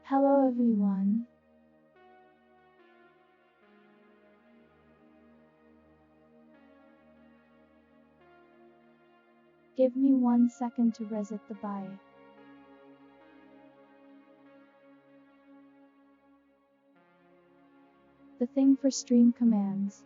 Hello everyone. Give me 1 second to reset the buy. The thing for stream commands.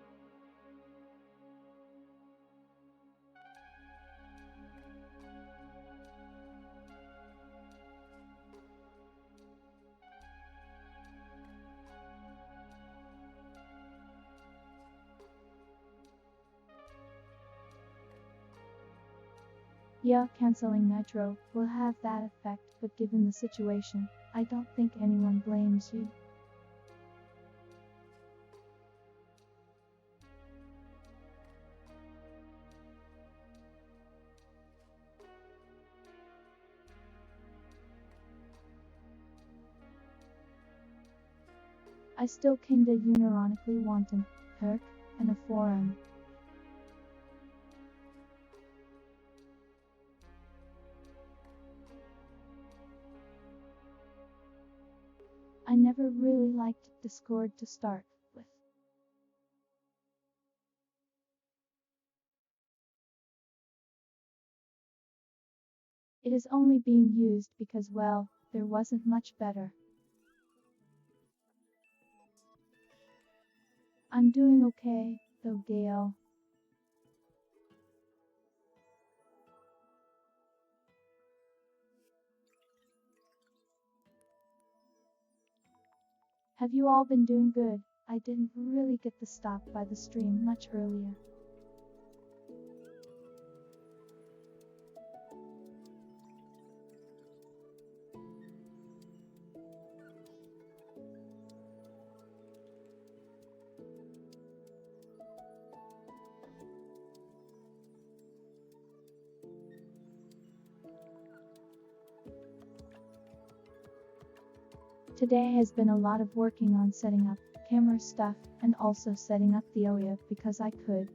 Yeah, cancelling Nitro will have that effect, but given the situation, I don't think anyone blames you. I still kinda unironically want an perk and a forum. I never really liked Discord to start with. It is only being used because, well, there wasn't much better. I'm doing okay, though, Gail. Have you all been doing good? I didn't really get the stop by the stream much earlier. Today has been a lot of working on setting up camera stuff and also setting up the OIA because I could.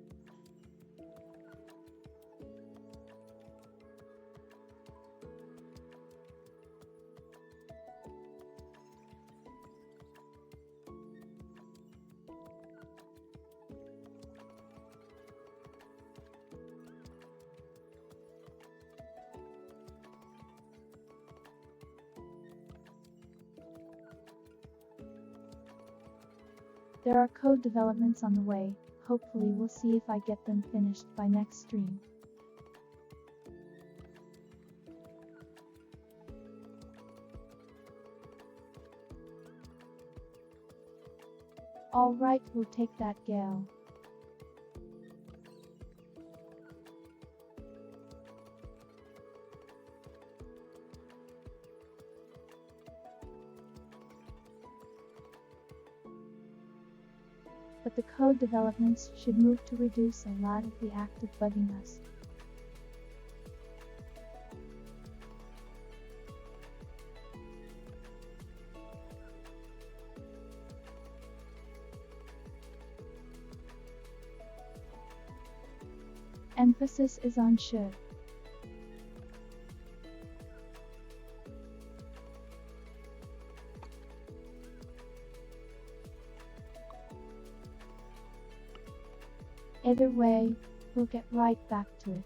There are code developments on the way, hopefully we'll see if I get them finished by next stream. Alright, we'll take that, gal. But the code developments should move to reduce a lot of the active bugging us. Emphasis is on should. Either way, we'll get right back to it.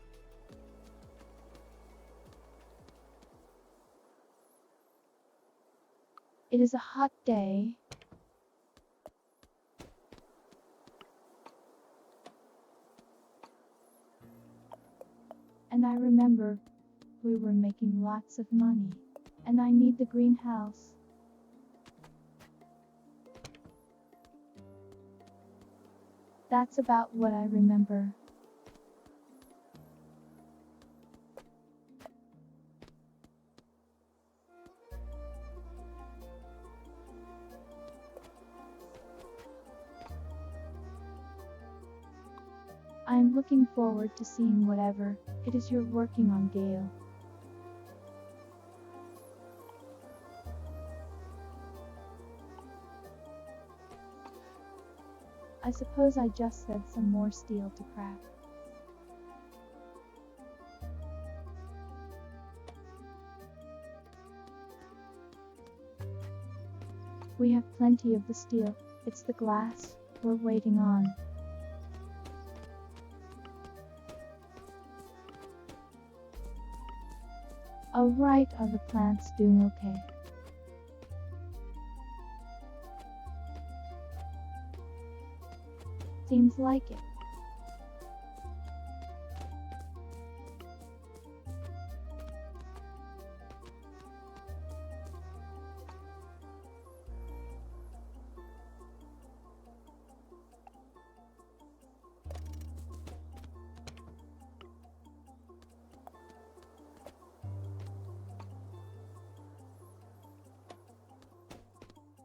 It is a hot day. And I remember, we were making lots of money. And I need the greenhouse. That's about what I remember. I am looking forward to seeing whatever it is you're working on, Gail. I suppose I just said some more steel to craft. We have plenty of the steel, it's the glass we're waiting on. Oh right, are the plants doing okay? Seems like it.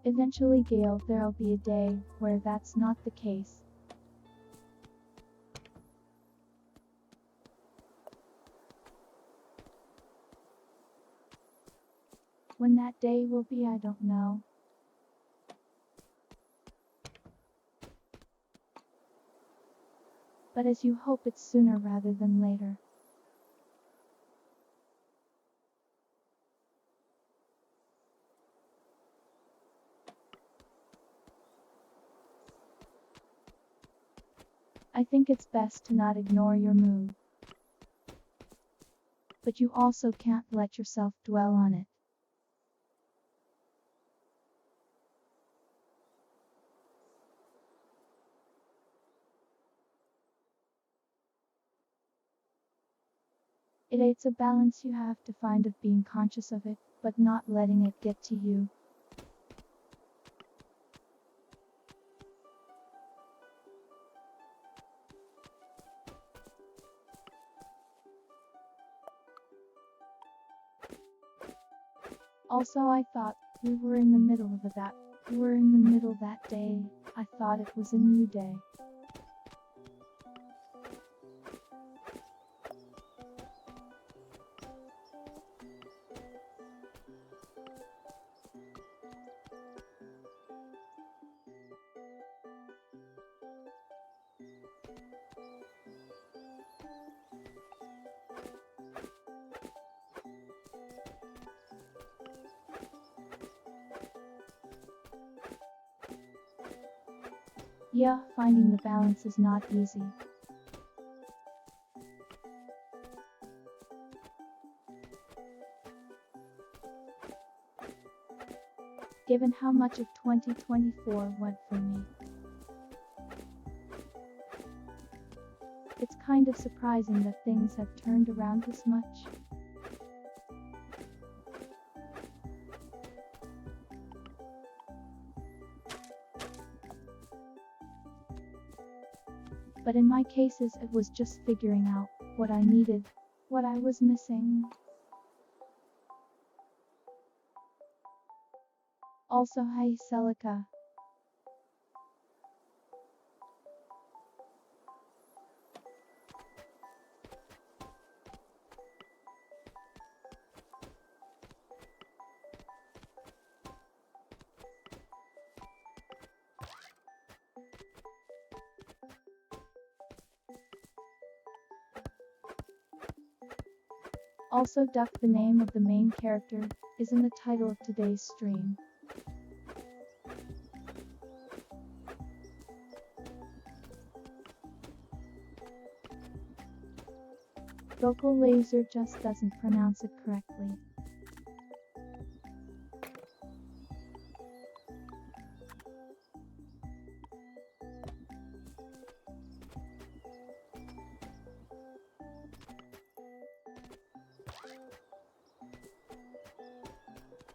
Eventually, Gail, there'll be a day where that's not the case. When that day will be, I don't know. But as you hope it's sooner rather than later. I think it's best to not ignore your mood. But you also can't let yourself dwell on it. It's a balance you have to find of being conscious of it, but not letting it get to you. Also, I thought we were in the middle of that. We were in the middle that day. I thought it was a new day. Yeah, finding the balance is not easy. Given how much of 2024 went for me. It's kind of surprising that things have turned around this much. But in my cases it was just figuring out what I needed, what I was missing. Also, hi Celica. Also, Duck, the name of the main character, is in the title of today's stream. Vocal Laser just doesn't pronounce it correctly.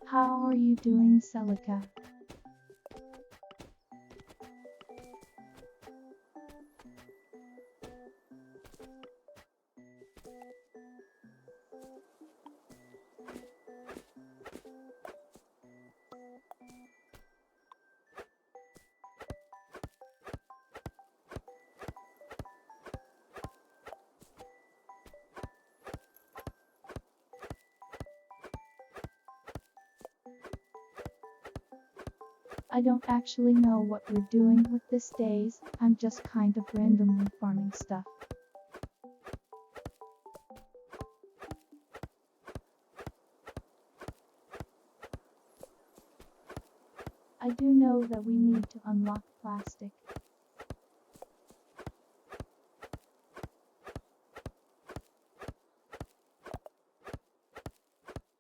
How are you doing, Celica? I don't actually know what we're doing with this days, I'm just kind of randomly farming stuff. I do know that we need to unlock plastic,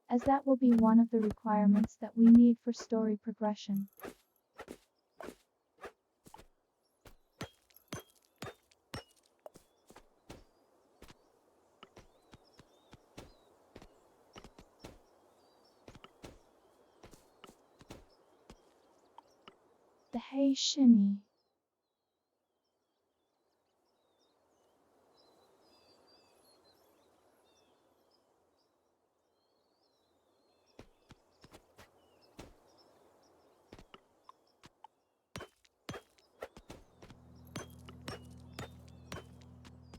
as that will be one of the requirements that we need for story progression. The Hey Shinny.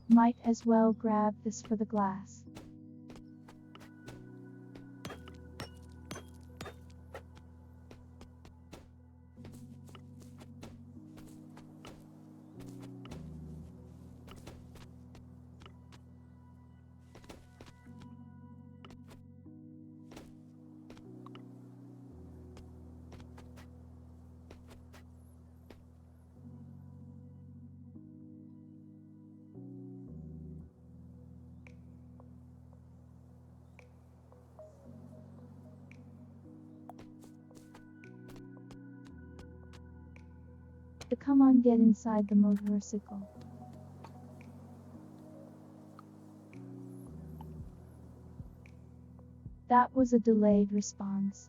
Might as well grab this for the glass. Come on, get inside the motorcycle. That was a delayed response.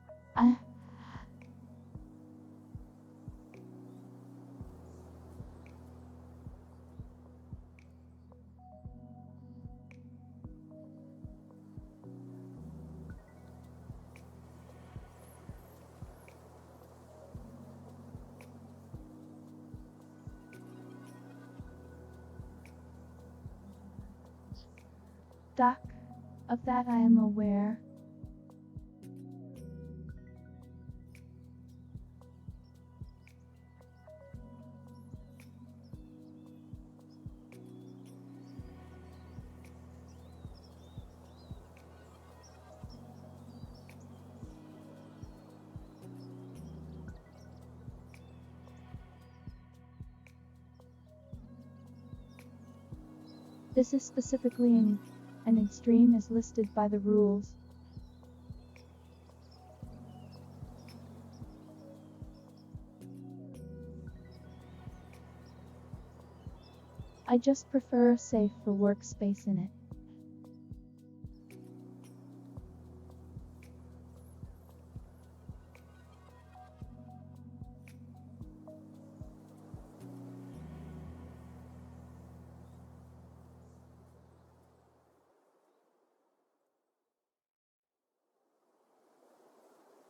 Duck. Of that I am aware. This is specifically an extreme as listed by the rules. I just prefer a safe for workspace in it.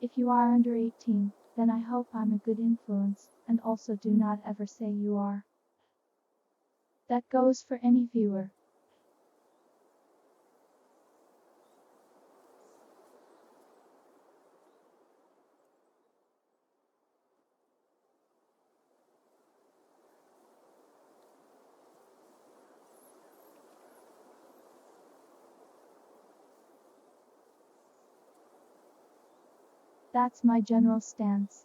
If you are under 18, then I hope I'm a good influence, and also do not ever say you are. That goes for any viewer. That's my general stance.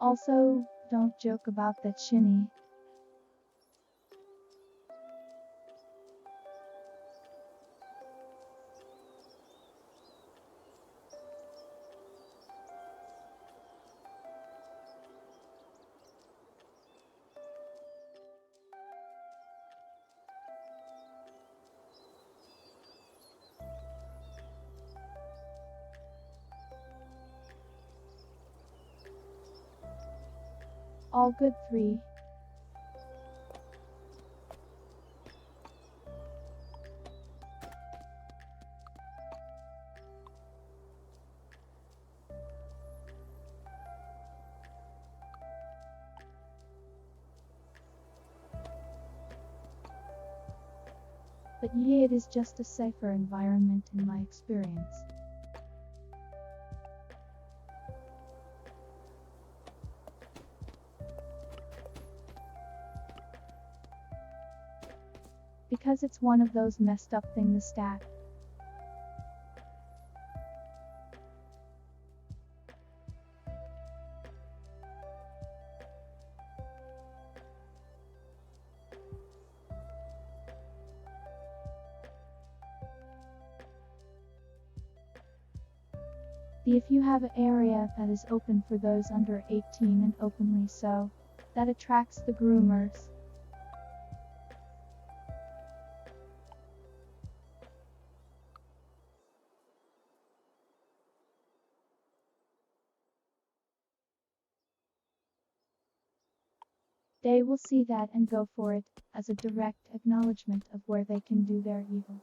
Also, don't joke about that shinny. All good 3. But yeah, it is just a safer environment in my experience. Because it's one of those messed up things to stack. See if you have an area that is open for those under 18 and openly so. That attracts the groomers. They will see that and go for it, as a direct acknowledgement of where they can do their evil.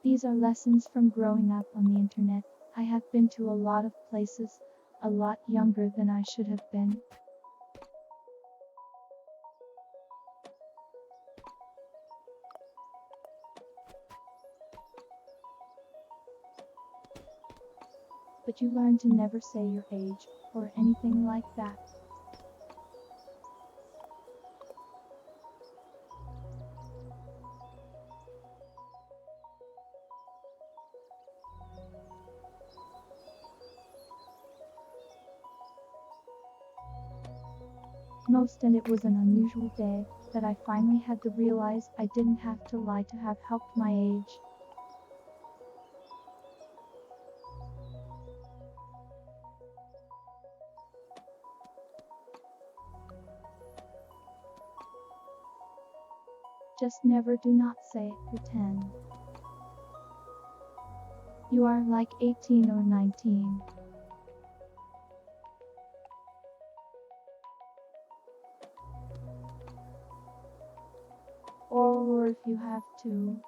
These are lessons from growing up on the internet. I have been to a lot of places, a lot younger than I should have been. But you learn to never say your age, or anything like that. And it was an unusual day, that I finally had to realize I didn't have to lie to have helped my age. Just never do not say it, pretend. You are like 18 or 19. Or if you have to.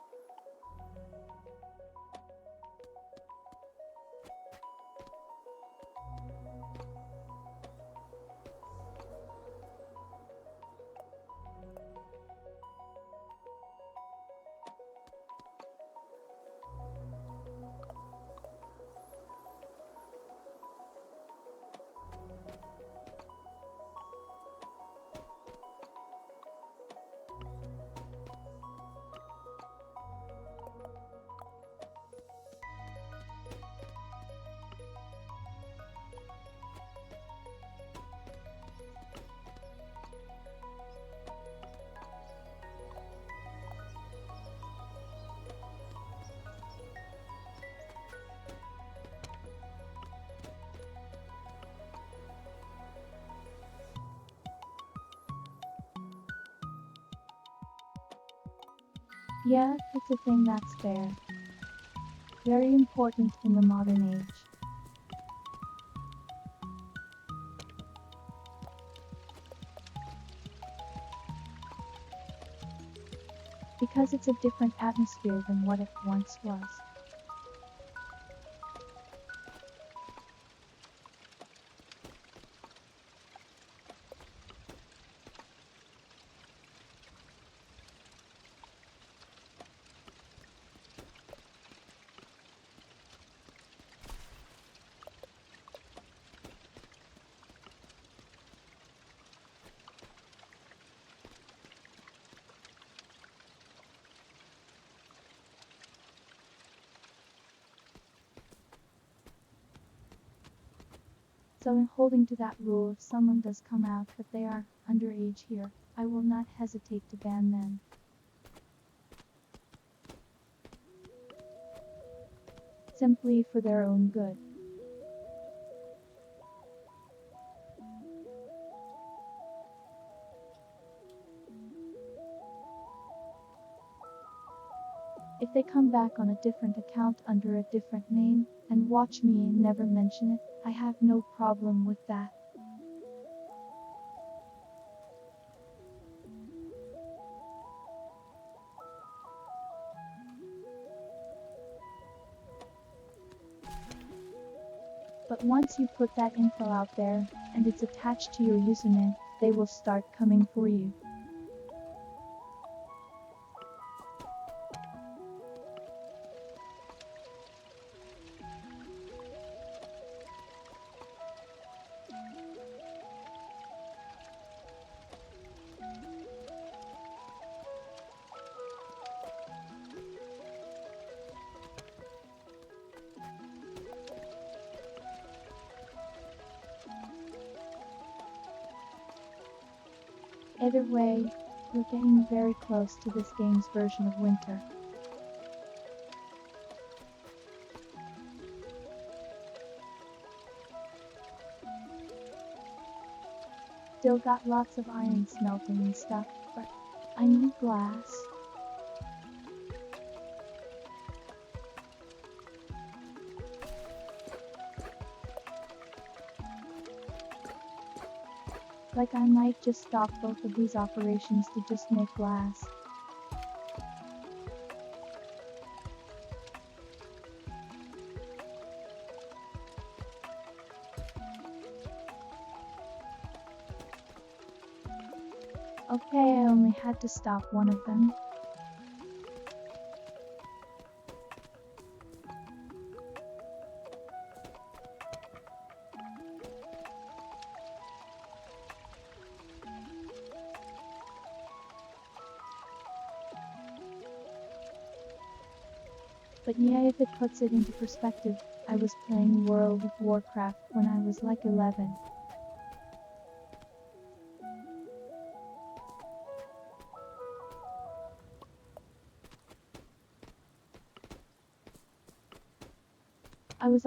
Yeah, it's a thing that's fair. Very important in the modern age. Because it's a different atmosphere than what it once was. So in holding to that rule, if someone does come out that they are underage here, I will not hesitate to ban them. Simply for their own good. If they come back on a different account under a different name, and watch me and never mention it, I have no problem with that. But once you put that info out there, and it's attached to your username, they will start coming for you. Either way, we're getting very close to this game's version of winter. Still got lots of iron smelting and stuff, but I need glass. Like I might just stop both of these operations to just make glass. Okay, I only had to stop one of them. But yeah, if it puts it into perspective, I was playing World of Warcraft when I was like 11.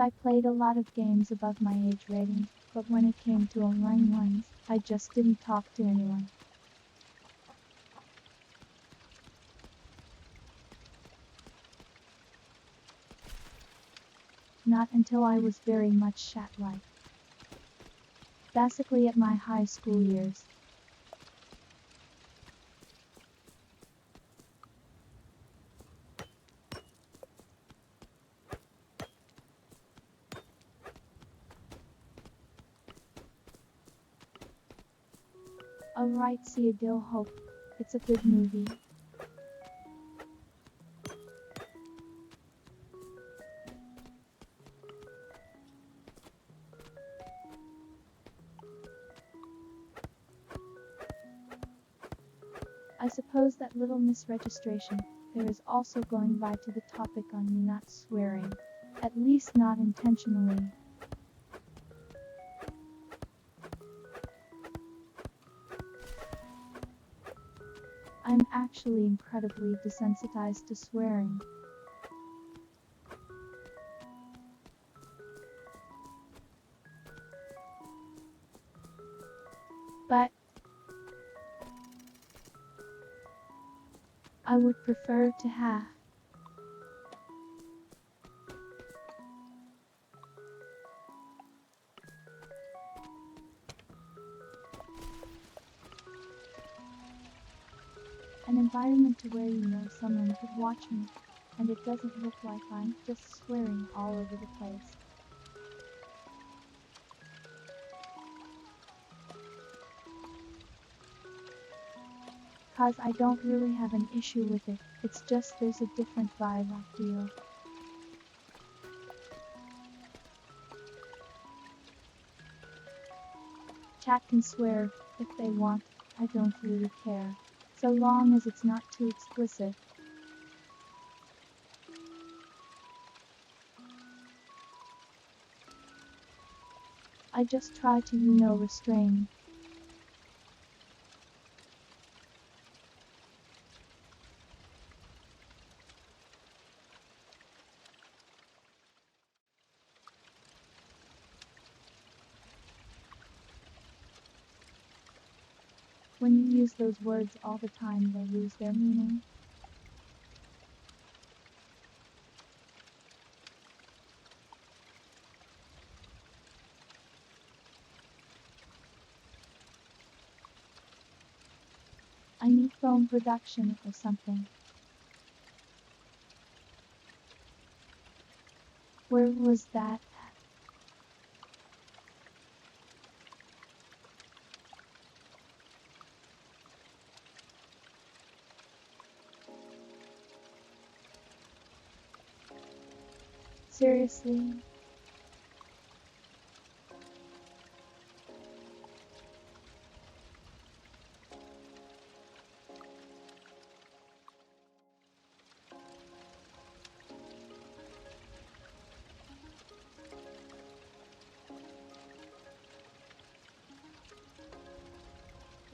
I played a lot of games above my age rating, but when it came to online ones, I just didn't talk to anyone. Not until I was very much chat-like. Basically at my high school years. Alright, see you, Dill. Hope it's a good movie. I suppose that little misregistration there is also going by to the topic on me not swearing, at least not intentionally. I'm actually incredibly desensitized to swearing. But I would prefer to have an environment to where you know someone could watch me, and it doesn't look like I'm just swearing all over the place. Cause I don't really have an issue with it, it's just there's a different vibe I feel. Chat can swear if they want, I don't really care, so long as it's not too explicit. I just try to, restrain. When you use those words all the time, they lose their meaning. I need film production or something. Where was that? Seriously?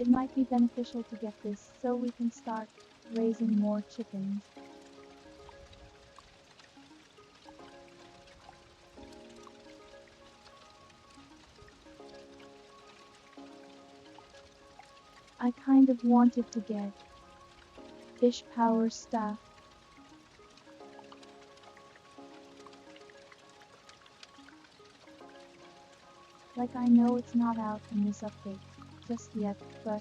It might be beneficial to get this so we can start raising more chickens. I kind of wanted to get fish power stuff. Like, I know it's not out in this update just yet, but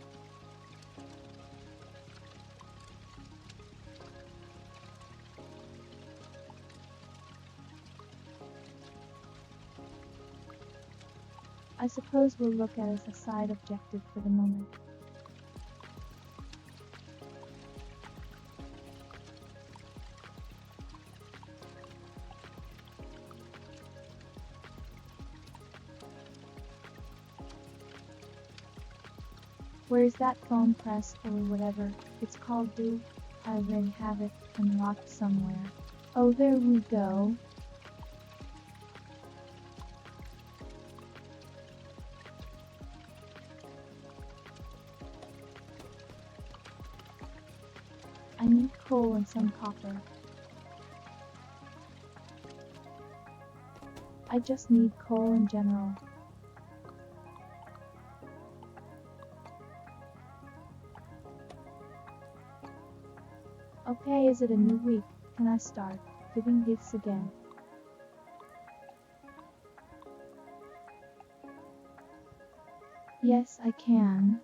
I suppose we'll look at it as a side objective for the moment. Where's that phone press or whatever it's called, dude? I already have it unlocked somewhere. Oh, there we go. I need coal and some copper. I just need coal in general. Okay, is it a new week? Can I start giving gifts again? Yes, I can.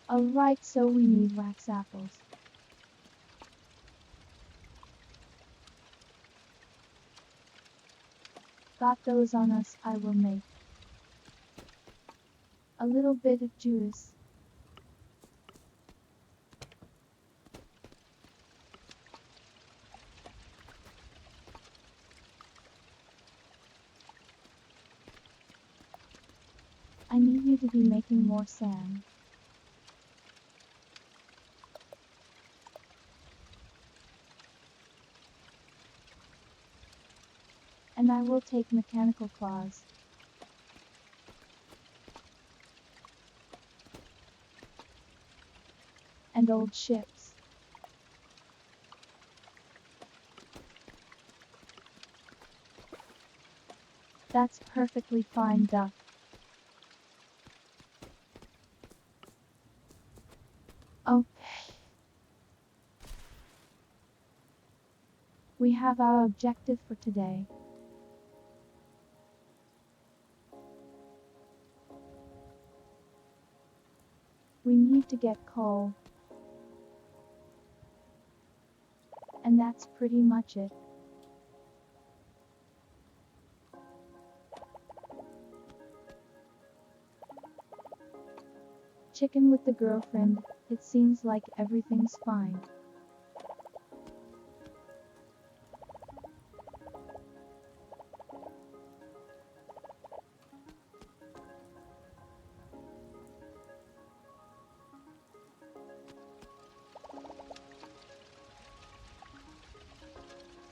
Alright, so we need wax apples. Got those on us. I will make a little bit of juice. I need you to be making more sand. And I will take mechanical claws. And old ships. That's perfectly fine, duck. Okay. We have our objective for today. We need to get coal. And that's pretty much it. Chicken with the girlfriend, it seems like everything's fine.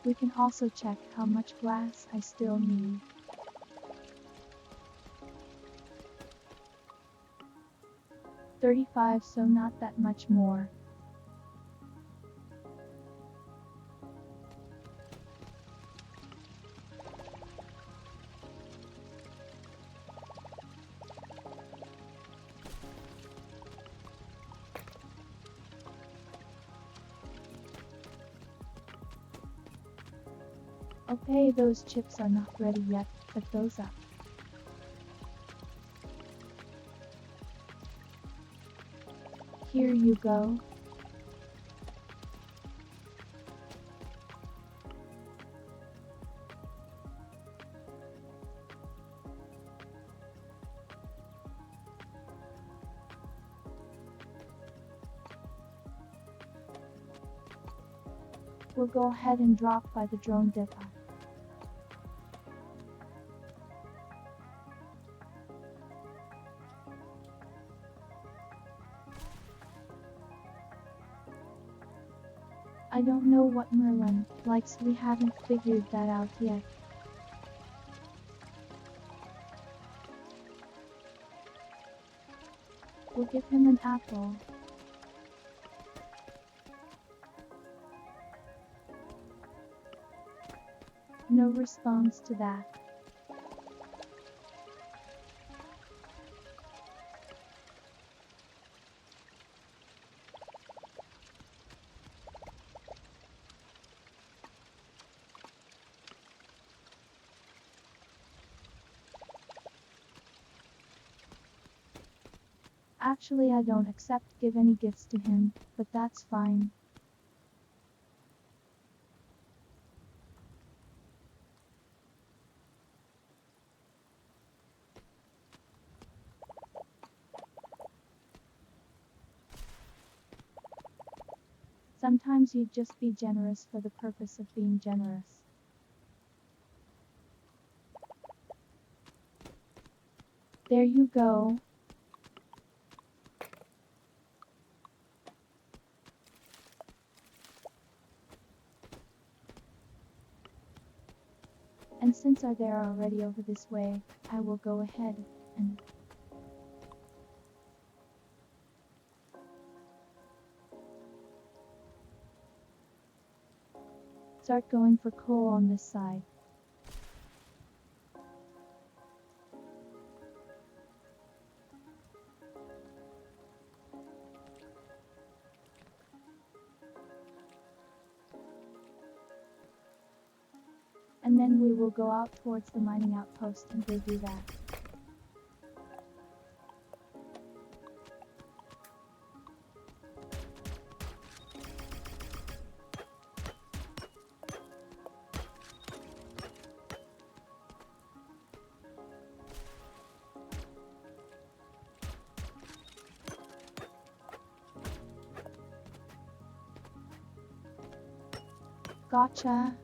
We can also check how much glass I still need. $35, so not that much more. Okay, those chips are not ready yet, put those up. Here you go. We'll go ahead and drop by the drone depot. I don't know what Merlin likes, we haven't figured that out yet. We'll give him an apple. No response to that. Actually, I don't give any gifts to him, but that's fine. Sometimes you'd just be generous for the purpose of being generous. There you go. And since they're already over this way, I will go ahead and start going for coal on this side. And then we will go out towards the mining outpost and go do that. Gotcha.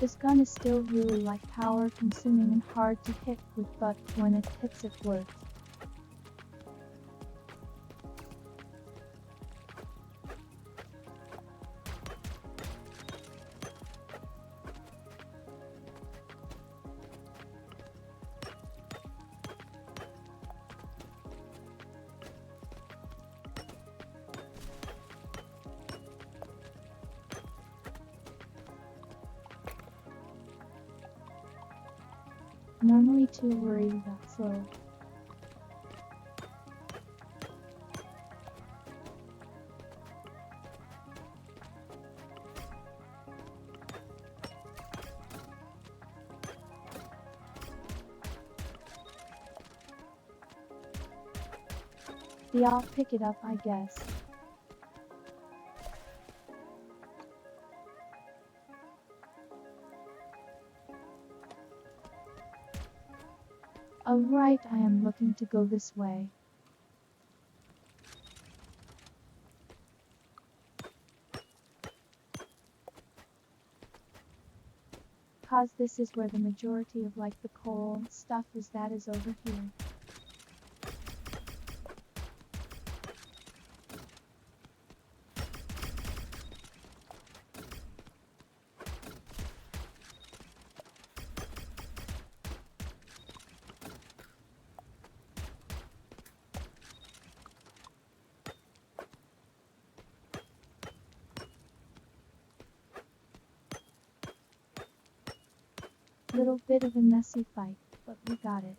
This gun is still really power consuming and hard to hit with, but when it hits it works. Normally too worried about slow. Yeah, I'll pick it up, I guess. Alright, I am looking to go this way. Cause this is where the majority of the coal stuff is that is over here. Little bit of a messy fight, but we got it.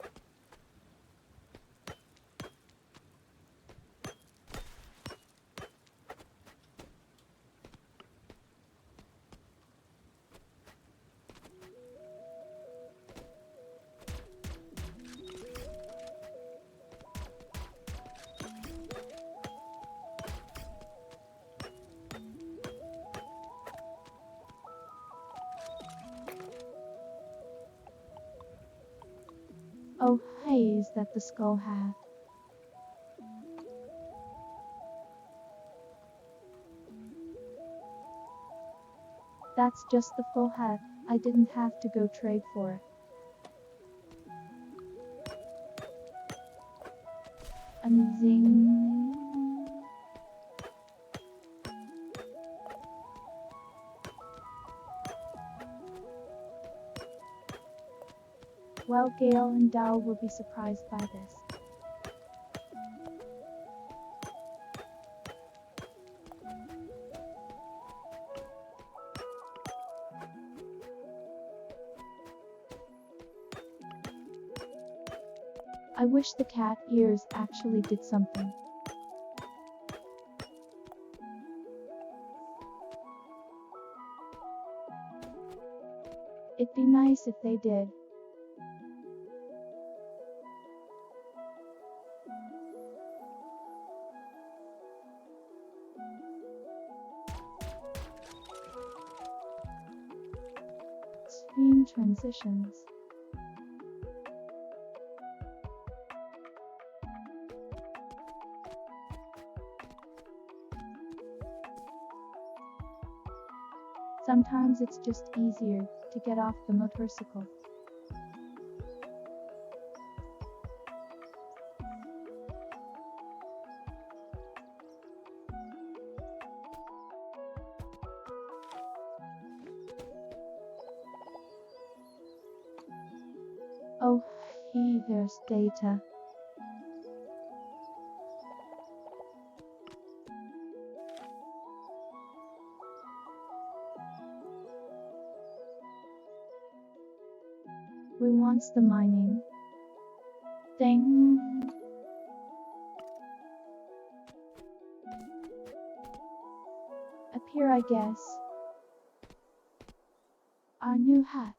Oh, hey, is that the skull hat? That's just the full hat. I didn't have to go trade for it. Amazing. Well, Gale and Dow will be surprised by this. I wish the cat ears actually did something. It'd be nice if they did. Screen transitions. Sometimes it's just easier to get off the motorcycle. Oh, there's data. We wants the mining thing. Up here, I guess. Our new hat.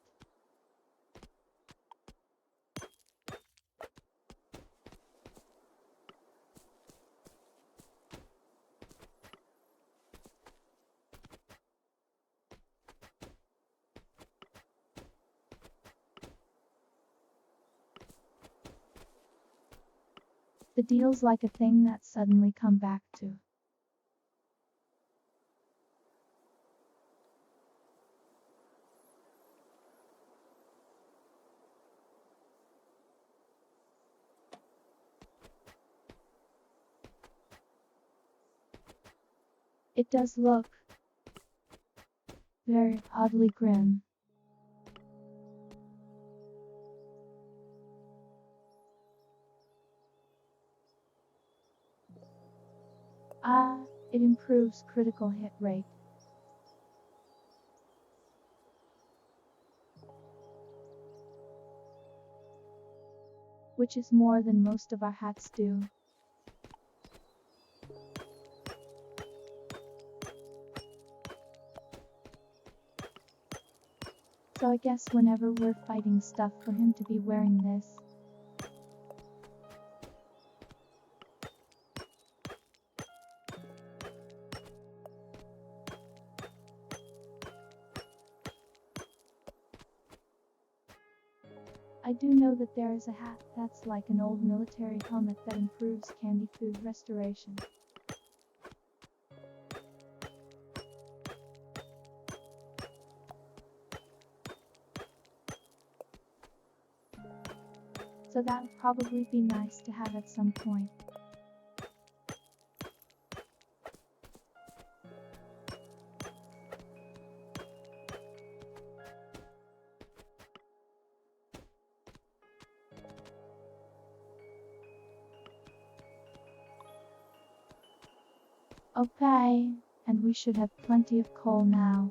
The deal's like a thing that's suddenly come back to. It does look very oddly grim. It improves critical hit rate. Which is more than most of our hats do. So I guess whenever we're fighting stuff for him to be wearing this. I do know that there is a hat that's like an old military helmet that improves candy food restoration. So that would probably be nice to have at some point. Okay, and we should have plenty of coal now.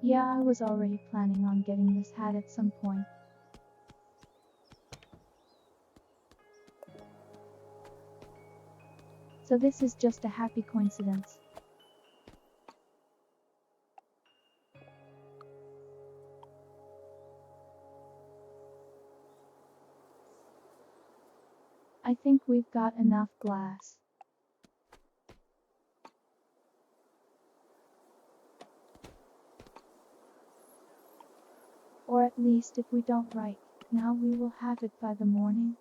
Yeah, I was already planning on getting this hat at some point. So this is just a happy coincidence. I think we've got enough glass. At least if we don't write now, we will have it by the morning.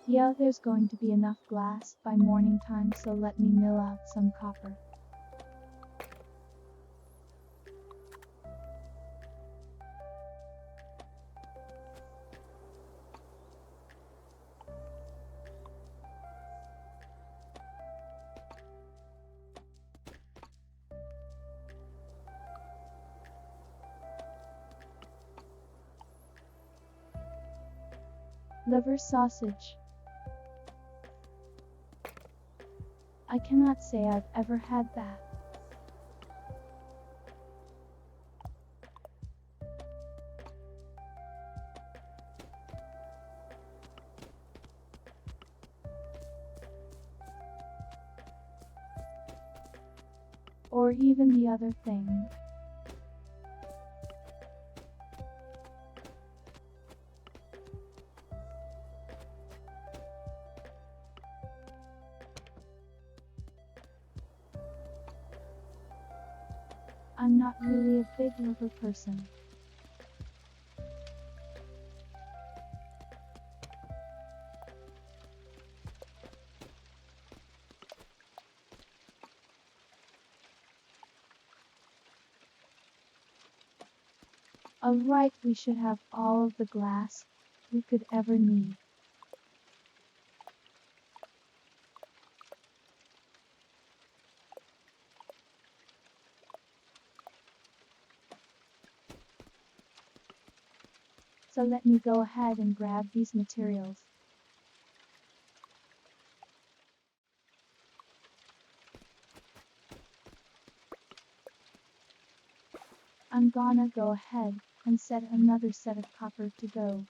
Yeah, there's going to be enough glass by morning time, so let me mill out some copper. Liver sausage. I cannot say I've ever had that. Or even the other thing. I'm not really a big liver person. Alright, we should have all of the glass we could ever need. So let me go ahead and grab these materials. I'm gonna go ahead and set another set of copper to go.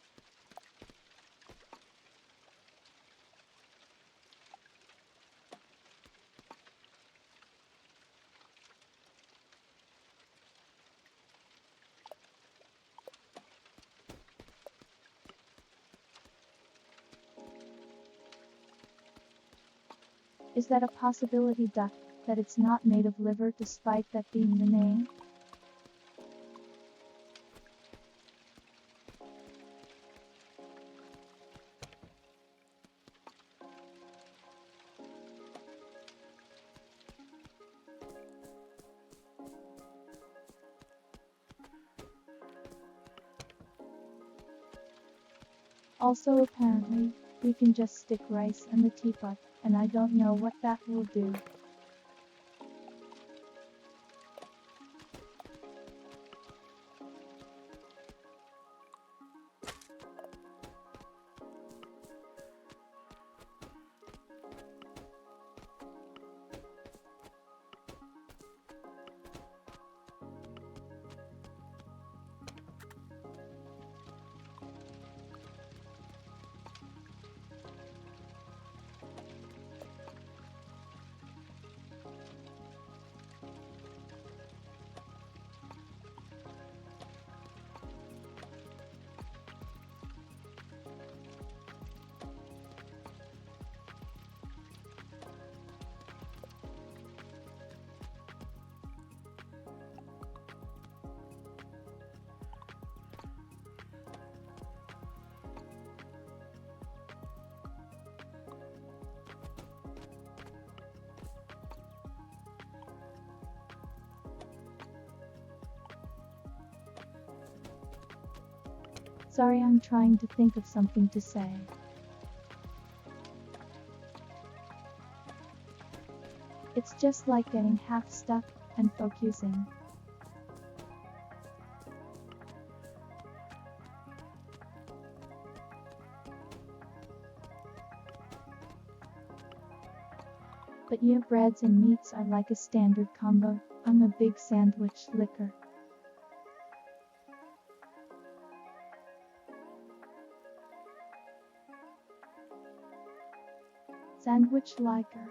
Is that a possibility, Duck, that it's not made of liver despite that being the name? Also, apparently, we can just stick rice in the teapot, and I don't know what that will do. Sorry, I'm trying to think of something to say. It's just like getting half stuck and focusing. But yeah, breads and meats are like a standard combo. I'm a big sandwich licker. Sandwich liker.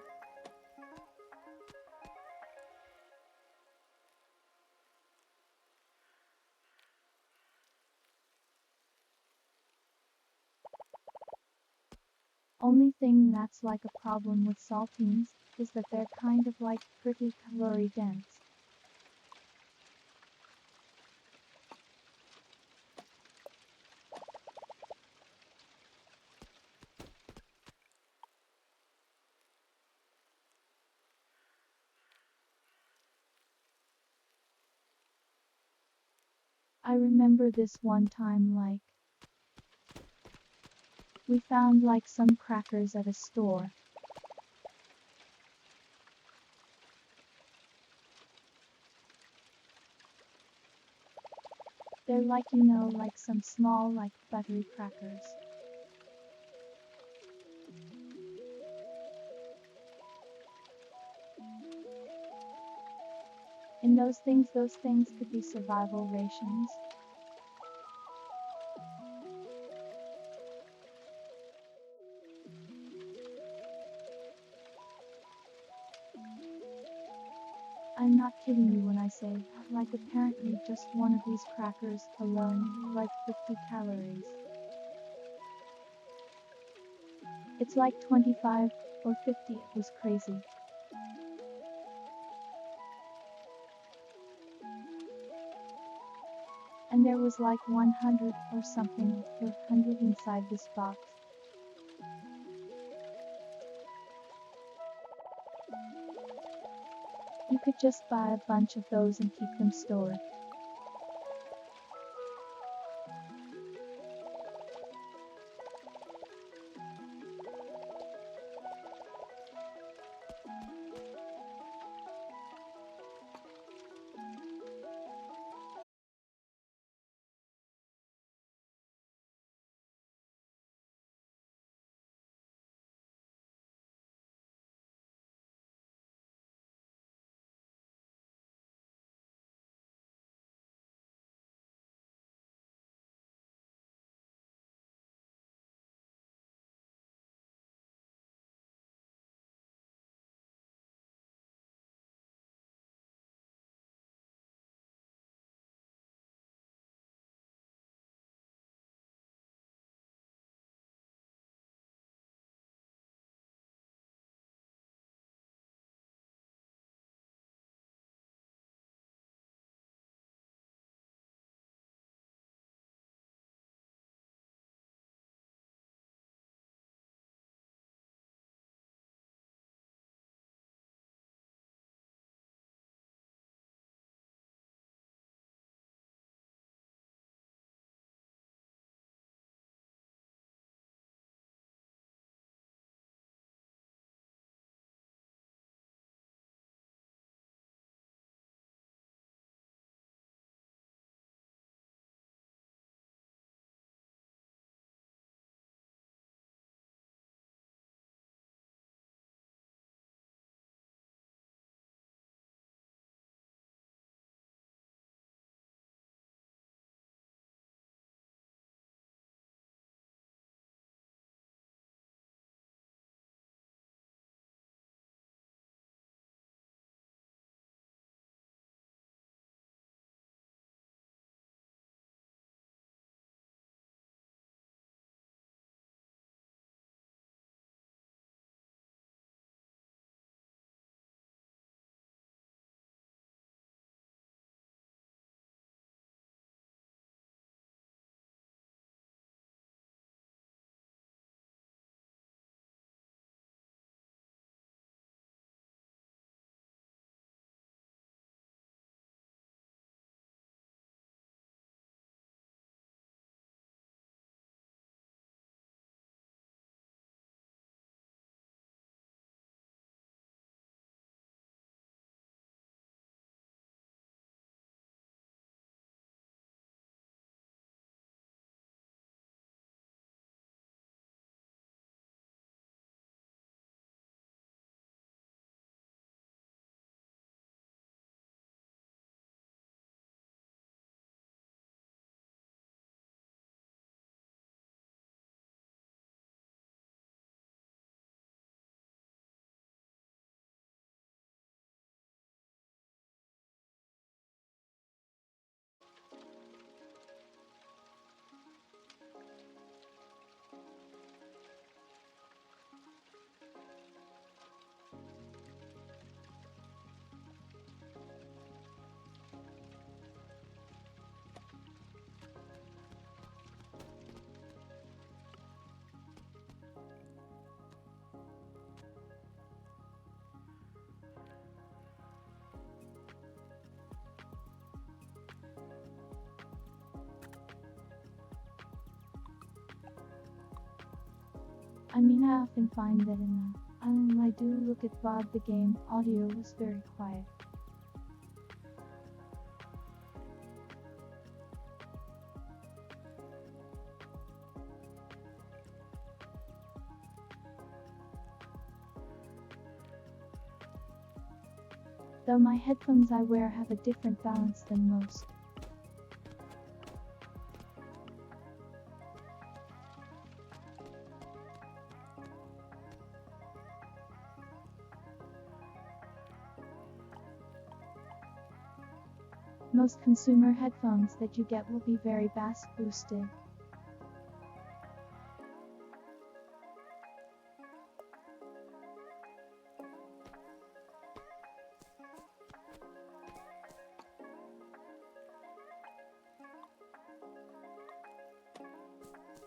Only thing that's like a problem with saltines is that they're kind of like pretty calorie dense. I remember this one time we found some crackers at a store. They're some small buttery crackers. And those things could be survival rations. I'm not kidding you when I say, apparently just one of these crackers alone, 50 calories. It's like 25 or 50, it was crazy. And there was 100 or something, or 100 inside this box. You could just buy a bunch of those and keep them stored. I mean, I often find that in the island I do look at VOD the game, audio was very quiet. Though my headphones I wear have a different balance than most. Most consumer headphones that you get will be very bass boosted.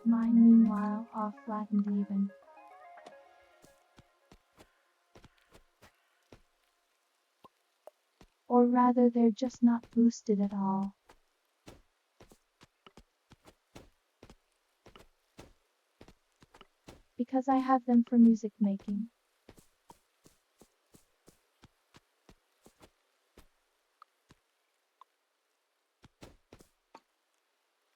Mine meanwhile are flattened even. Or rather they're just not boosted at all. Because I have them for music making.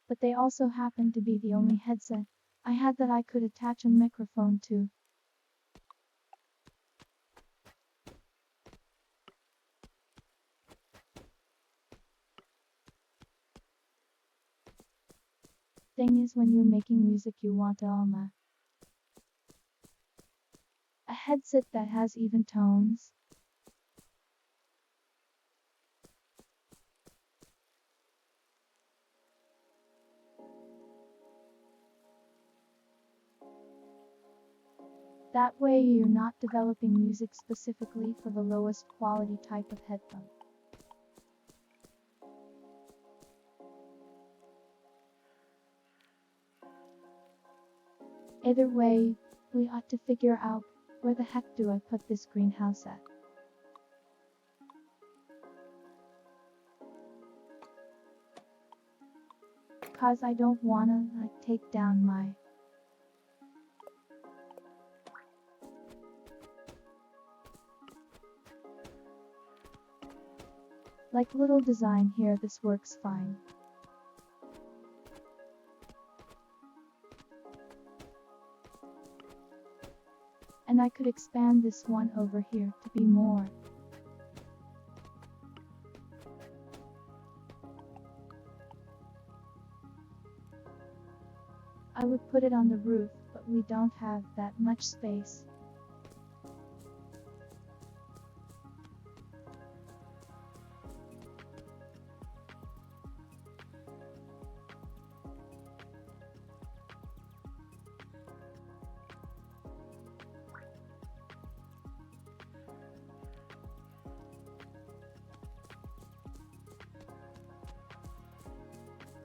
But they also happen to be the only headset I had that I could attach a microphone to. Thing is, when you're making music you want a headset that has even tones. That way you're not developing music specifically for the lowest quality type of headphone. Either way, we ought to figure out where the heck do I put this greenhouse at. Cause I don't wanna take down my little design here. This works fine. And I could expand this one over here to be more. I would put it on the roof, but we don't have that much space.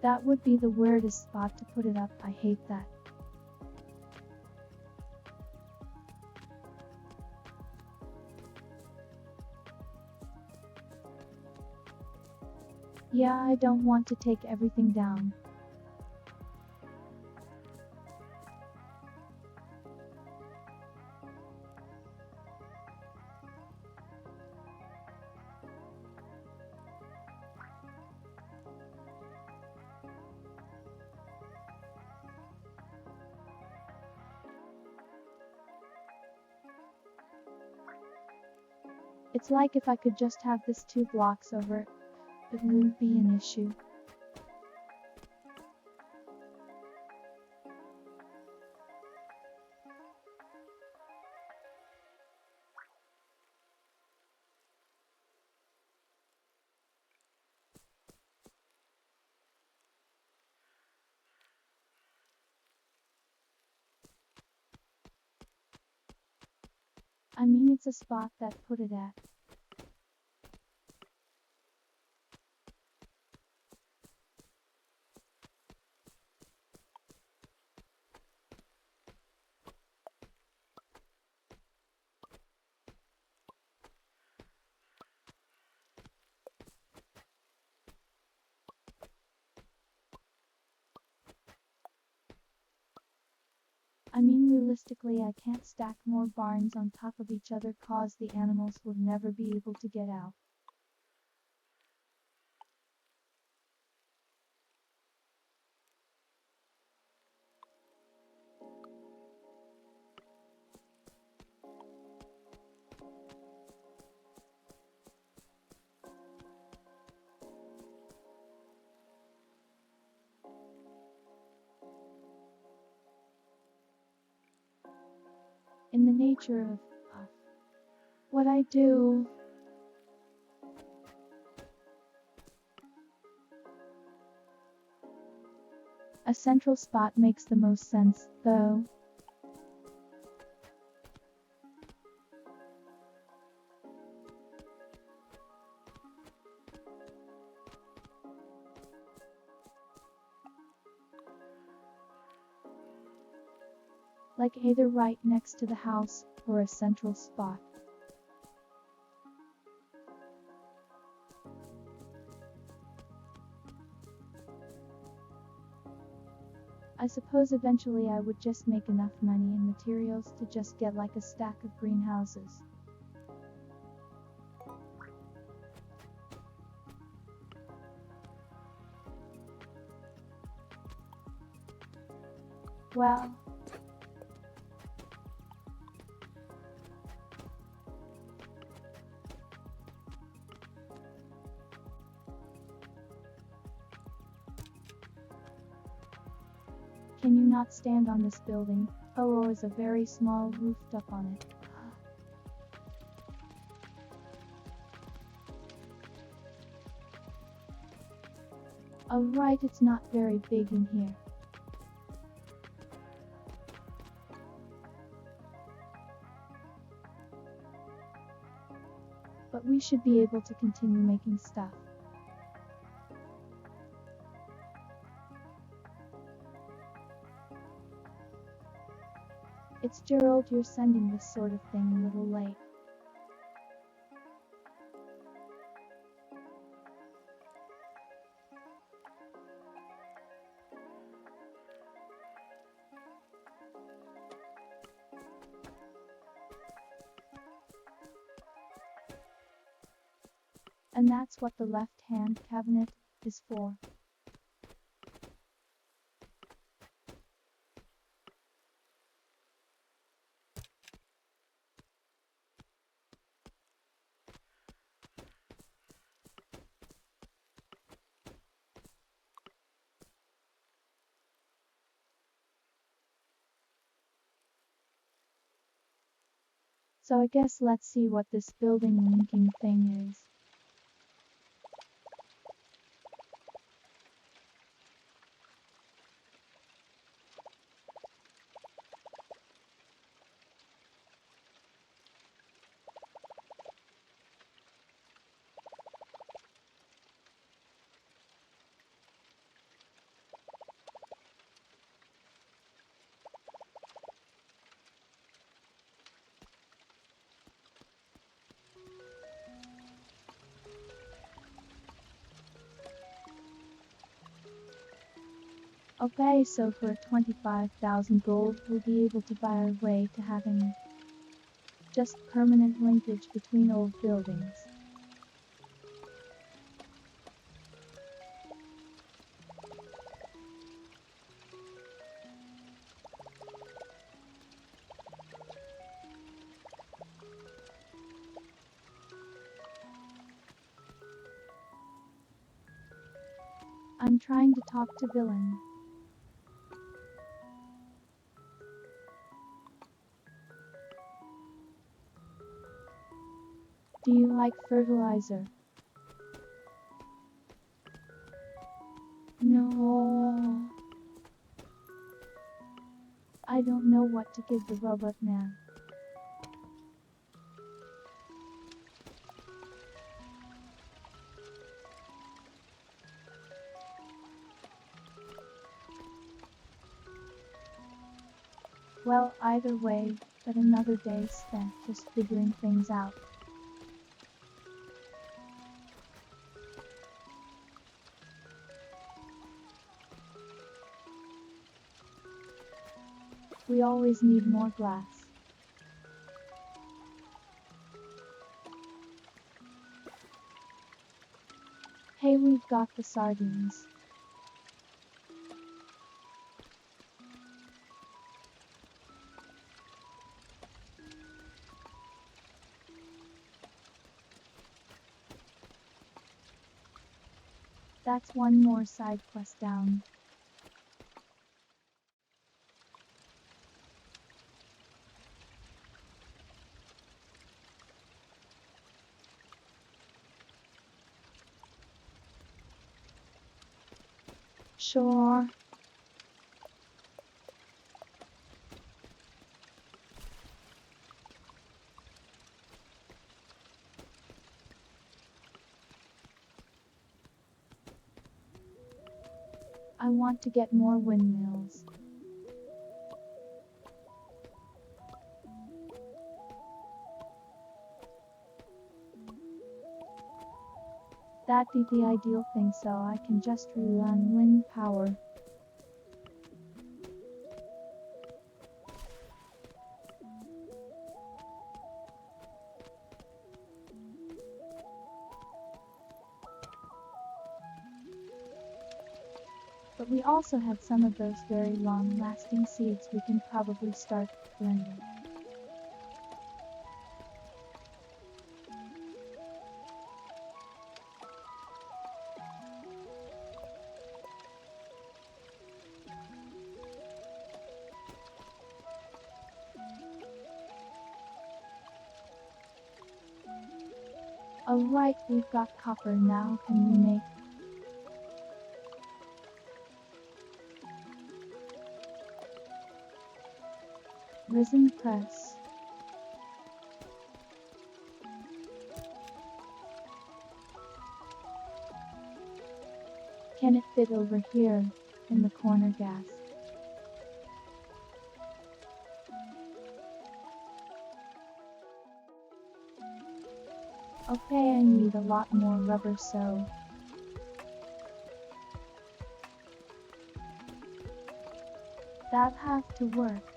That would be the weirdest spot to put it up. I hate that. Yeah, I don't want to take everything down. It's like if I could just have this 2 blocks over, it wouldn't be an issue. I mean, it's a spot that put it at. I mean, realistically, I can't stack more barns on top of each other cause the animals would never be able to get out. In the nature of what I do, a central spot makes the most sense, though. Like either right next to the house, or a central spot. I suppose eventually I would just make enough money and materials to just get like a stack of greenhouses. Well, can you not stand on this building? Oh, is a very small rooftop on it. Oh right, it's not very big in here. But we should be able to continue making stuff. It's Gerald, you're sending this sort of thing a little late. And that's what the left-hand cabinet is for. So I guess let's see what this building linking thing is. Okay, so for 25,000 gold, we'll be able to buy our way to having just permanent linkage between old buildings. I'm trying to talk to Villain. Do you like fertilizer? No. I don't know what to give the robot man. Well, either way, but another day spent just figuring things out. We always need more glass. Hey, we've got the sardines. That's one more side quest down. Sure. I want to get more windmills. That'd be the ideal thing so I can just rely on wind power. But we also have some of those very long-lasting seeds we can probably start blending. Alright, we've got copper now. Can we make resin press? Can it fit over here in the corner gas? Okay, I need a lot more rubber, so that'll have to work.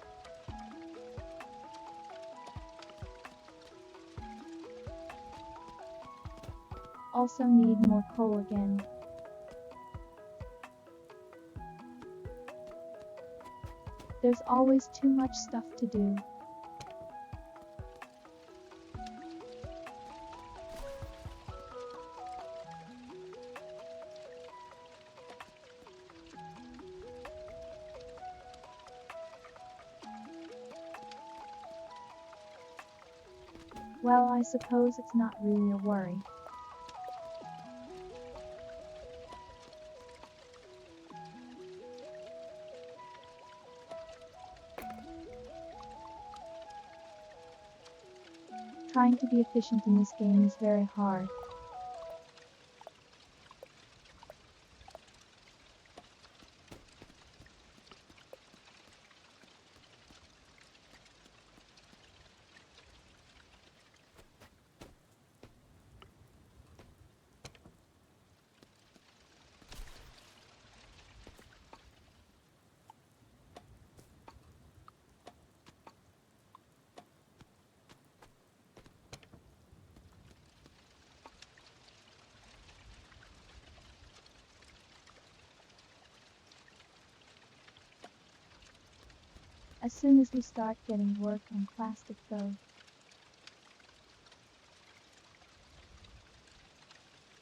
Also need more coal again. There's always too much stuff to do. Well, I suppose it's not really a worry. Trying to be efficient in this game is very hard. As soon as we start getting work on plastic though.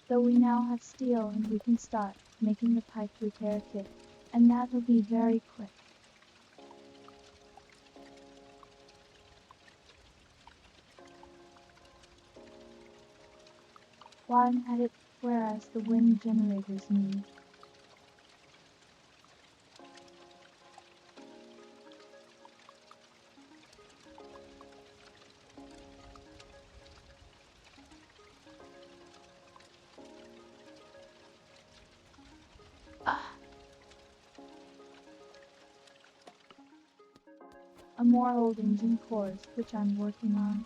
Though we now have steel and we can start making the pipe repair kit, and that'll be very quick. While I'm at it, whereas the wind generators need. A more old engine cores, which I'm working on.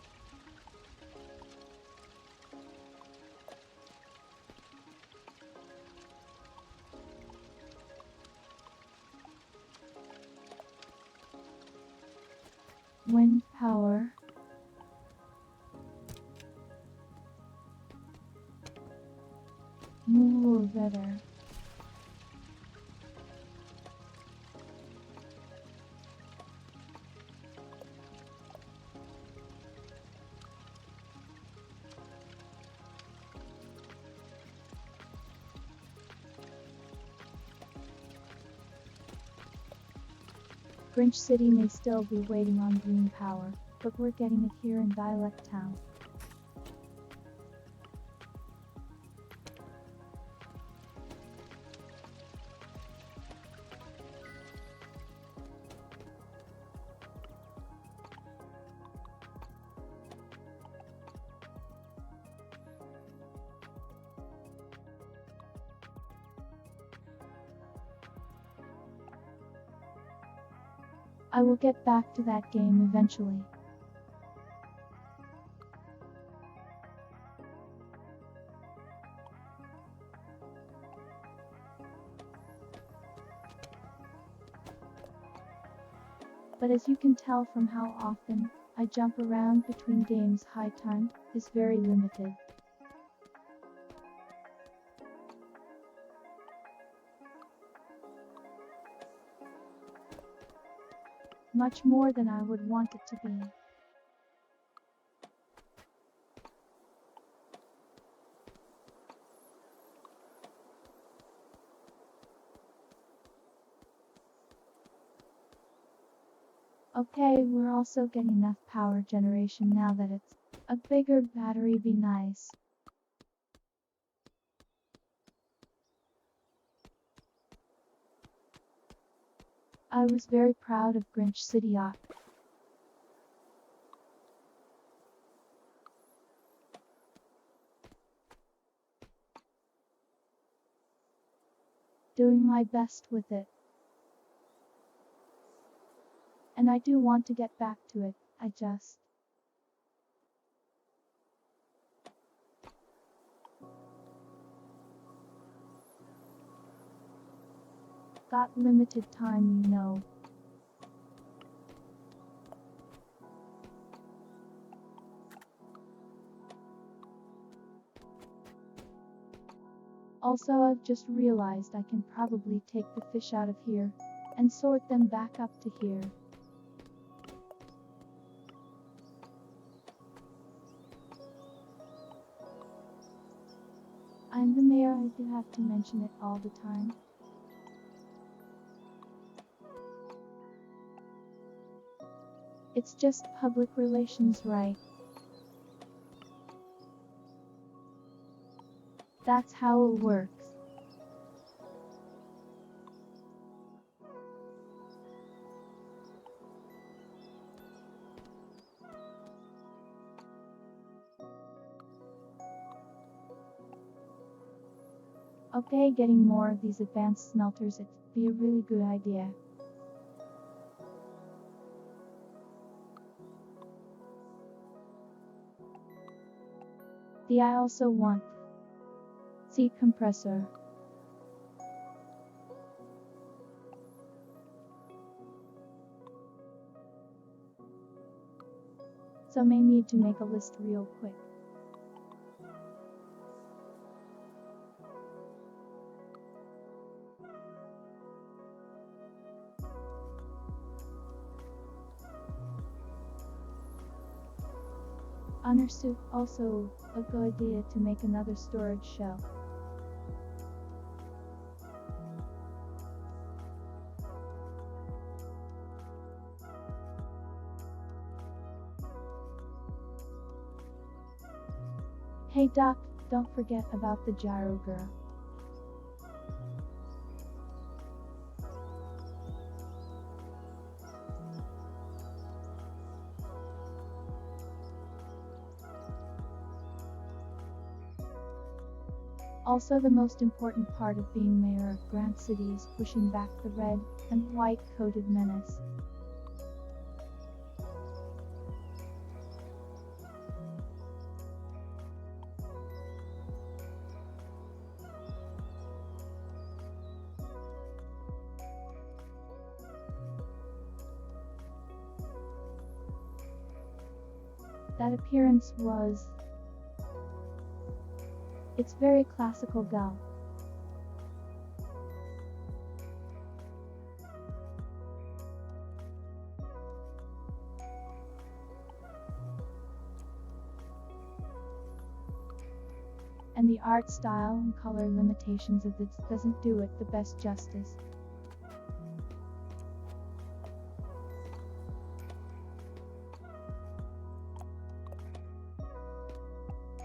Wind power. More better. Grinch City may still be waiting on green power, but we're getting it here in Doloc Town. I will get back to that game eventually. But as you can tell from how often I jump around between games, high time is very limited. Much more than I would want it to be. Okay, we're also getting enough power generation now that it's a bigger battery be nice. I was very proud of Grinch City Yacht. Doing my best with it. And I do want to get back to it, I just got limited time, you know. Also, I've just realized I can probably take the fish out of here and sort them back up to here. I'm the mayor, I do have to mention it all the time. It's just public relations, right? That's how it works. Okay, getting more of these advanced smelters, it'd be a really good idea. I also want seat compressor. So may need to make a list real quick. Understood. Also, a good idea to make another storage shelf. Hey Doc, don't forget about the gyro girl. Also, the most important part of being mayor of Grand City is pushing back the red and white coated menace. That appearance was... It's very classical gal. And the art style and color limitations of this doesn't do it the best justice.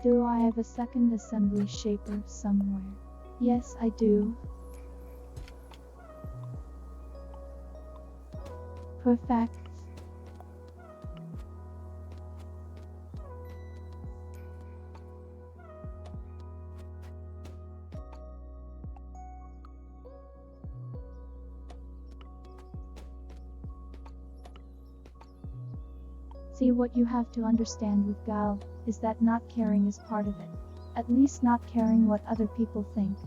Do I have a second assembly shaper somewhere? Yes, I do. Perfect. See, what you have to understand with gal is that not caring is part of it. At least not caring what other people think.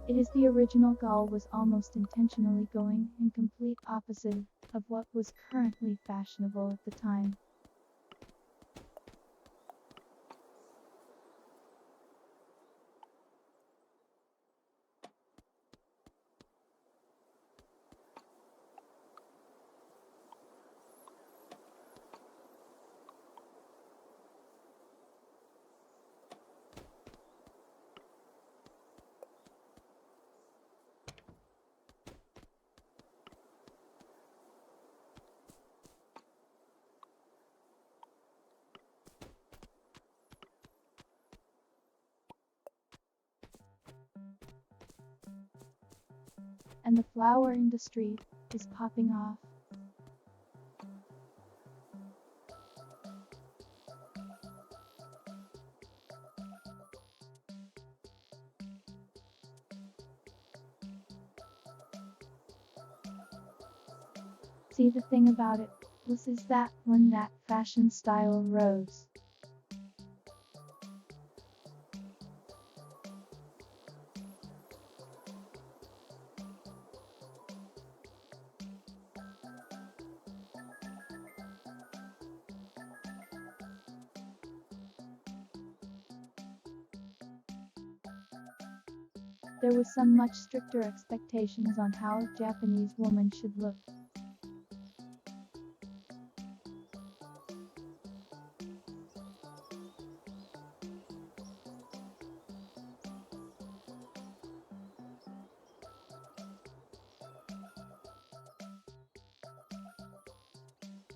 It is the original gal was almost intentionally going in complete opposite of what was currently fashionable at the time. And the flower industry is popping off. See, the thing about it was is that when that fashion style rose, there was some much stricter expectations on how a Japanese woman should look.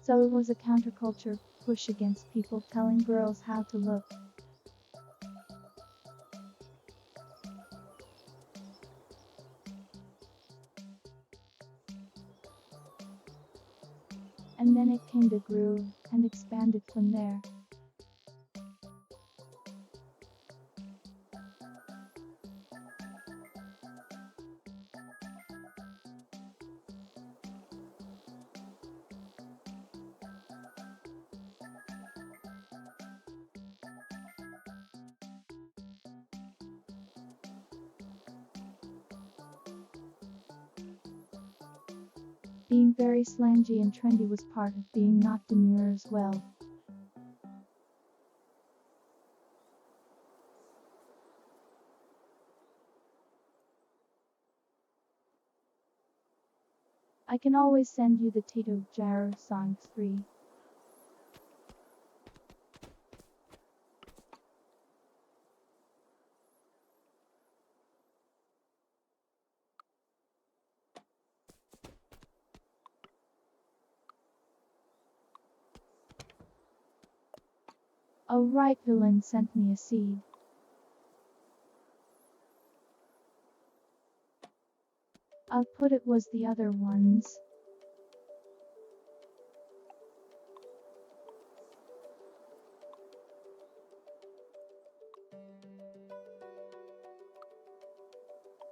So it was a counterculture push against people telling girls how to look. And then it kind of grew and expanded from there. Being very slangy and trendy was part of being not demure as well. I can always send you the Tito Gyro Songs 3. Oh right, villain sent me a seed. I'll put it was the other ones.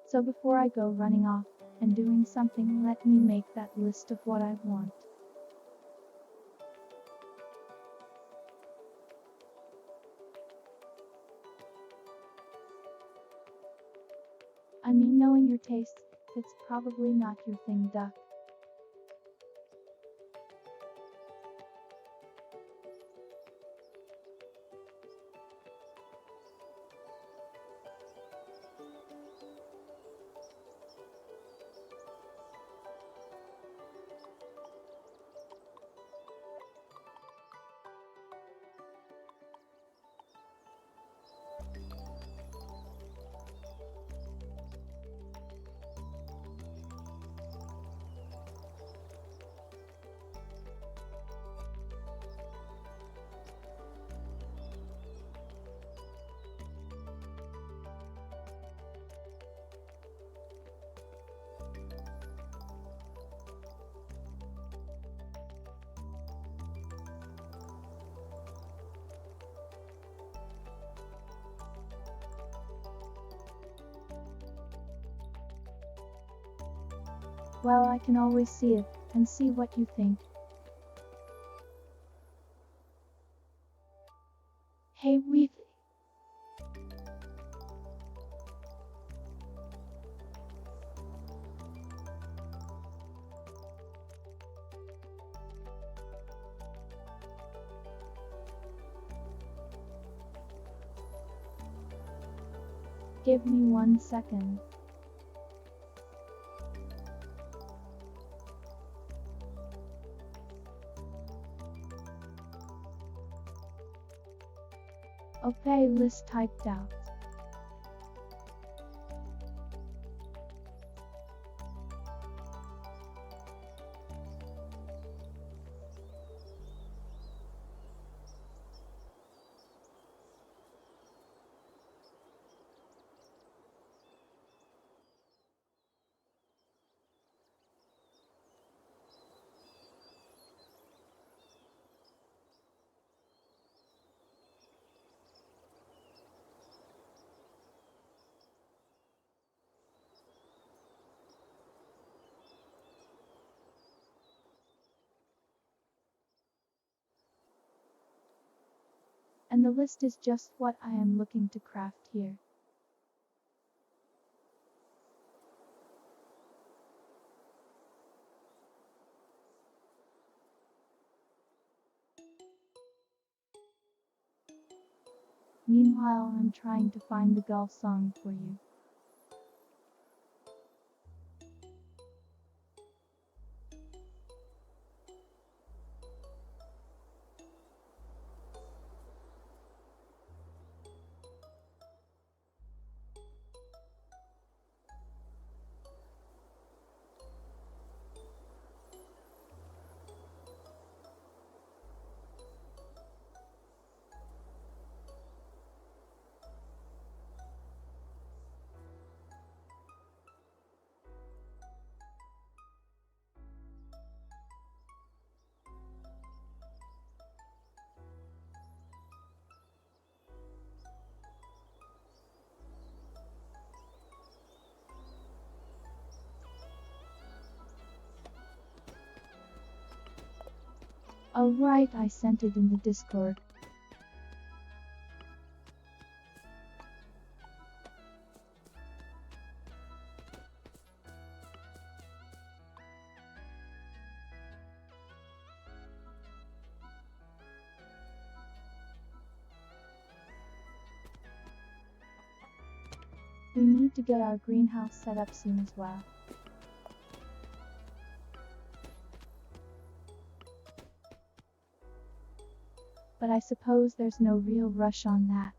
So before I go running off and doing something, let me make that list of what I want. mean, knowing your tastes, it's probably not your thing, duck. Well, I can always see it, and see what you think. Hey, Weeth. Give me 1 second. Okay, list typed out. And the list is just what I am looking to craft here. Meanwhile, I'm trying to find the golf song for you. Oh right, I sent it in the Discord. We need to get our greenhouse set up soon as well. But I suppose there's no real rush on that.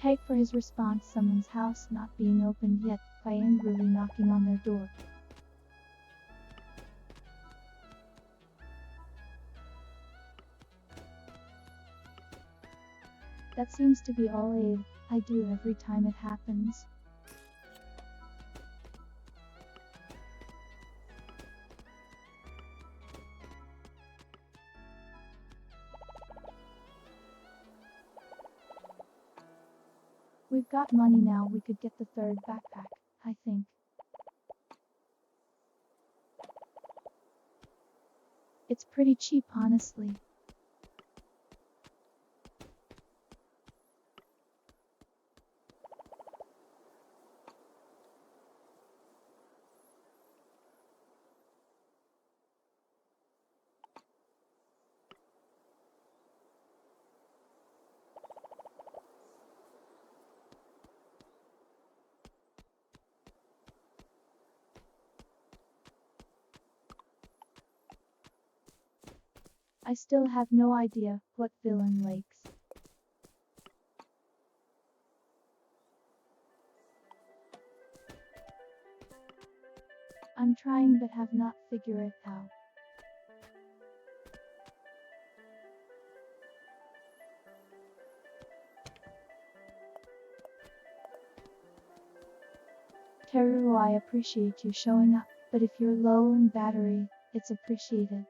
Take for his response someone's house not being opened yet by angrily knocking on their door. That seems to be all Abe. I do every time it happens. We've got money now, we could get the third backpack, I think. It's pretty cheap, honestly. I still have no idea what villain likes. I'm trying but have not figured it out. Teru, I appreciate you showing up, but if you're low in battery, it's appreciated.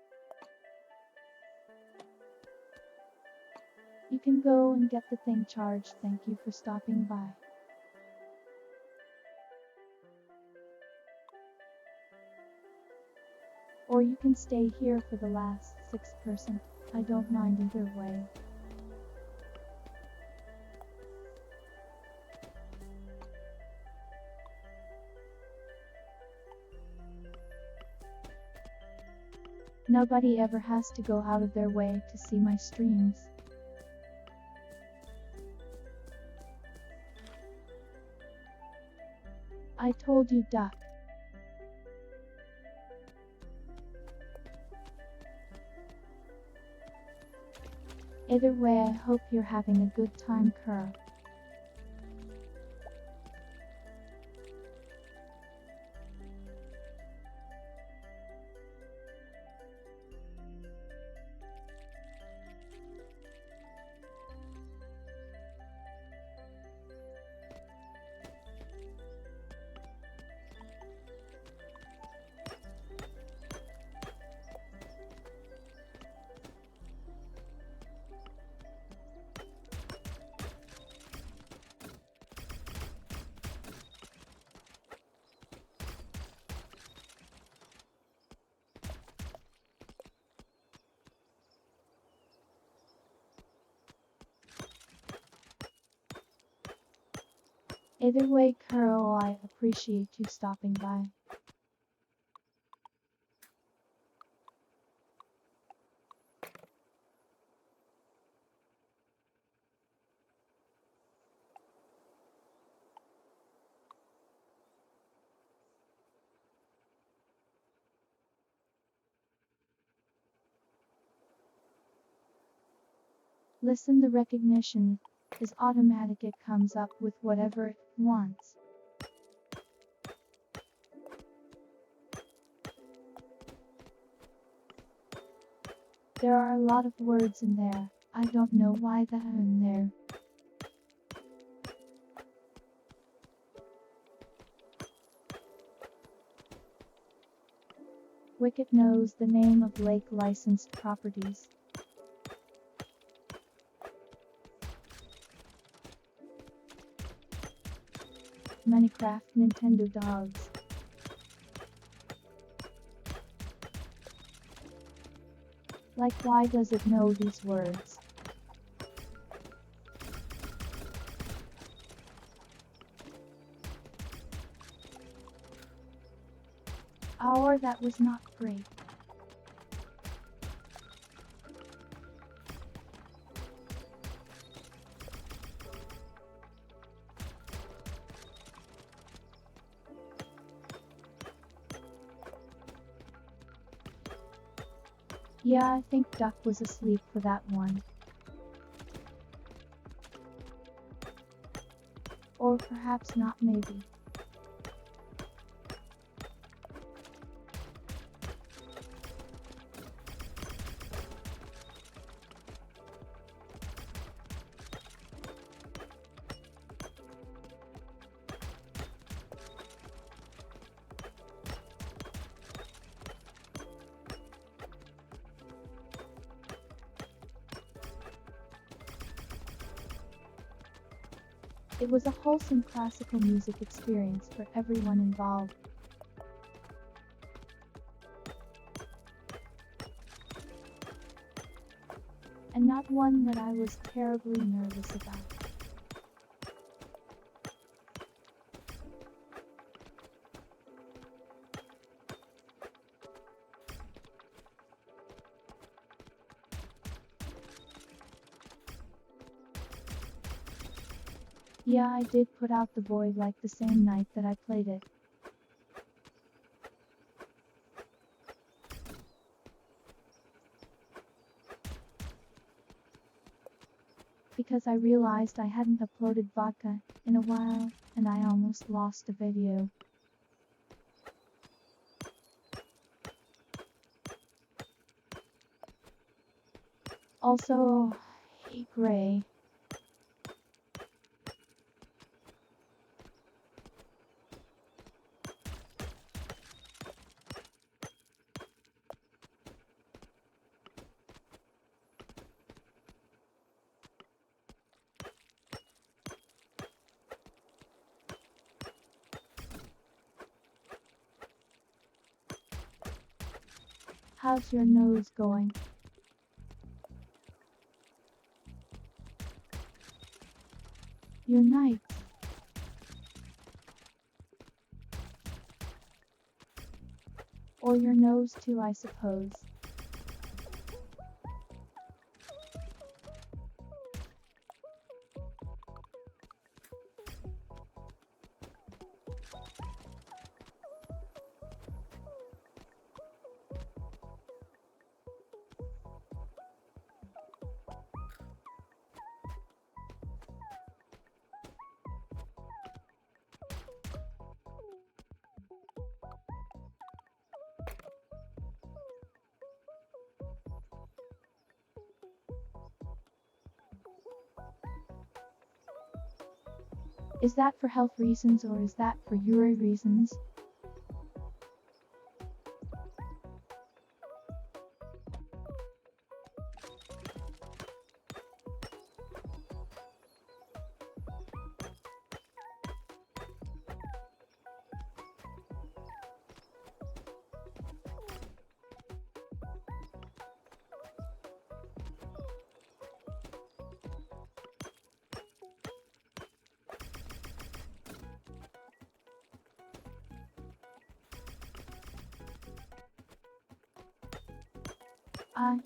You can go and get the thing charged. Thank you for stopping by. Or you can stay here for the last 6%. I don't mind either way. Nobody ever has to go out of their way to see my streams. I told you, Duck. Either way, I hope you're having a good time, Kuro. Either way, Kuro, I appreciate you stopping by. Listen, the recognition is automatic, it comes up with whatever it wants. There are a lot of words in there. I don't know why they're in there. Wicket knows the name of lake licensed properties. Minecraft, Nintendo dogs. Like, why does it know these words? Or that was not great. Yeah, I think Duck was asleep for that one. Or perhaps not, maybe. It was a wholesome classical music experience for everyone involved. And not one that I was terribly nervous about. Yeah, I did put out the void like the same night that I played it. Because I realized I hadn't uploaded Vodka in a while, and I almost lost the video. Also, hey Gray. How's your nose going? Your nights. Or your nose too, I suppose. Is that for health reasons or is that for your reasons?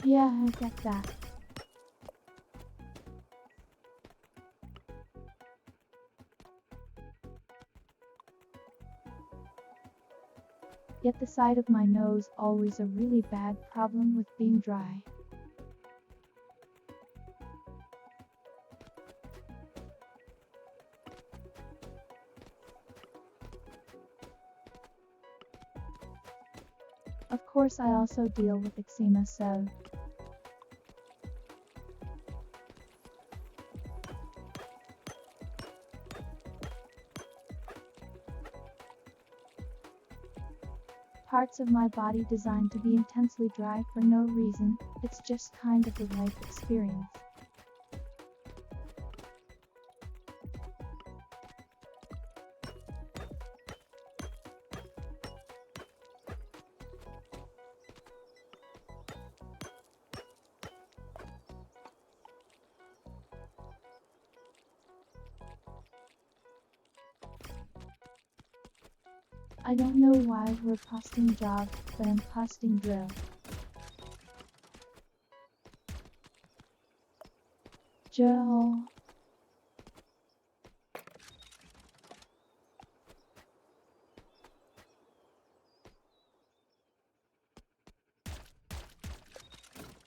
Yeah, I get that. Yet the side of my nose always a really bad problem with being dry. Of course I also deal with eczema, so parts of my body designed to be intensely dry for no reason. It's just kind of a life experience. I don't know why we're posting job, but I'm posting drill. Joe.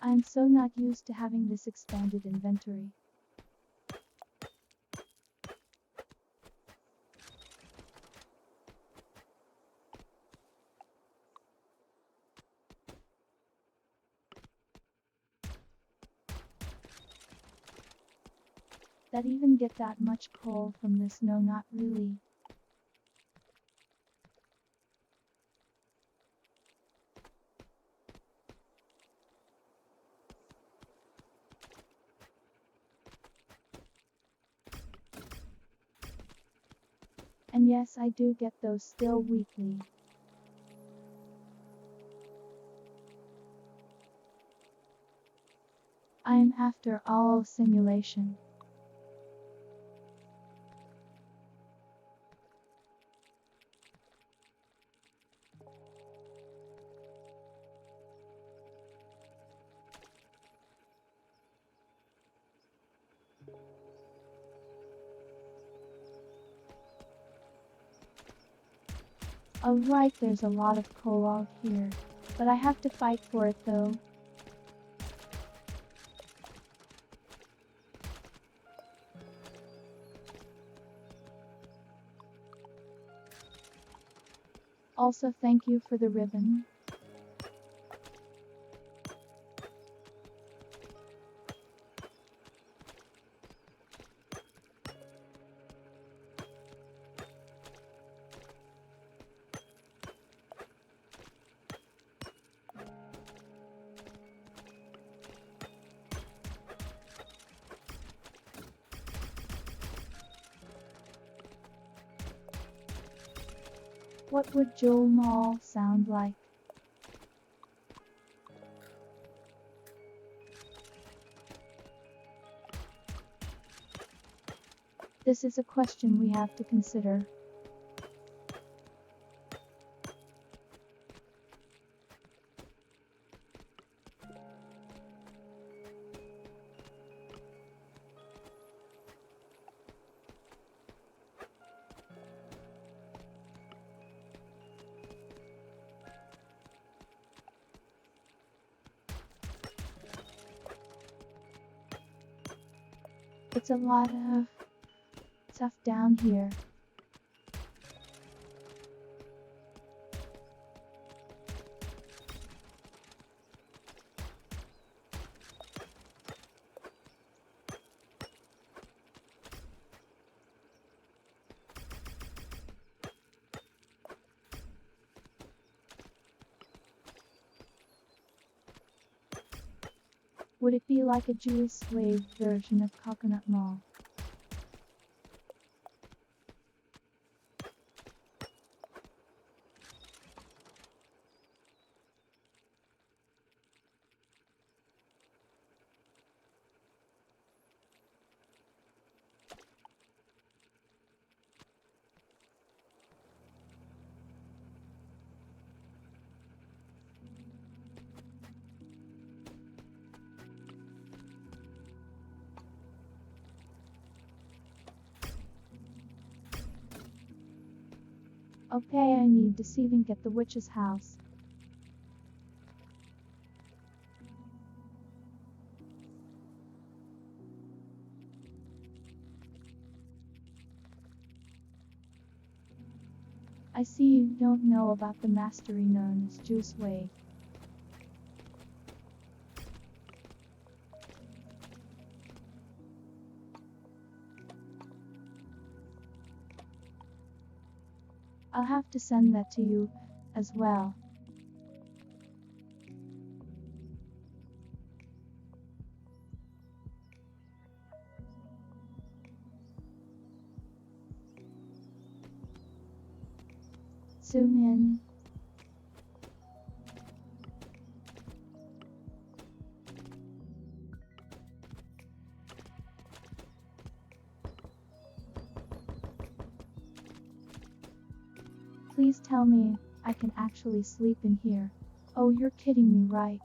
I'm so not used to having this expanded inventory. That even get that much coal from this? No, not really. And yes, I do get those still weekly. I am after all simulation. Alright, there's a lot of coal out here, but I have to fight for it though. Also, thank you for the ribbon. What would Joel Mall sound like? This is a question we have to consider. It's a lot of stuff down here. Would it be like a juice wave version of Coconut Mall? Okay, I need to see and get the witch's house. I see you don't know about the mastery known as Juice Wave. I'll have to send that to you as well. Zoom in. Please tell me I can actually sleep in here. Oh, you're kidding me, right?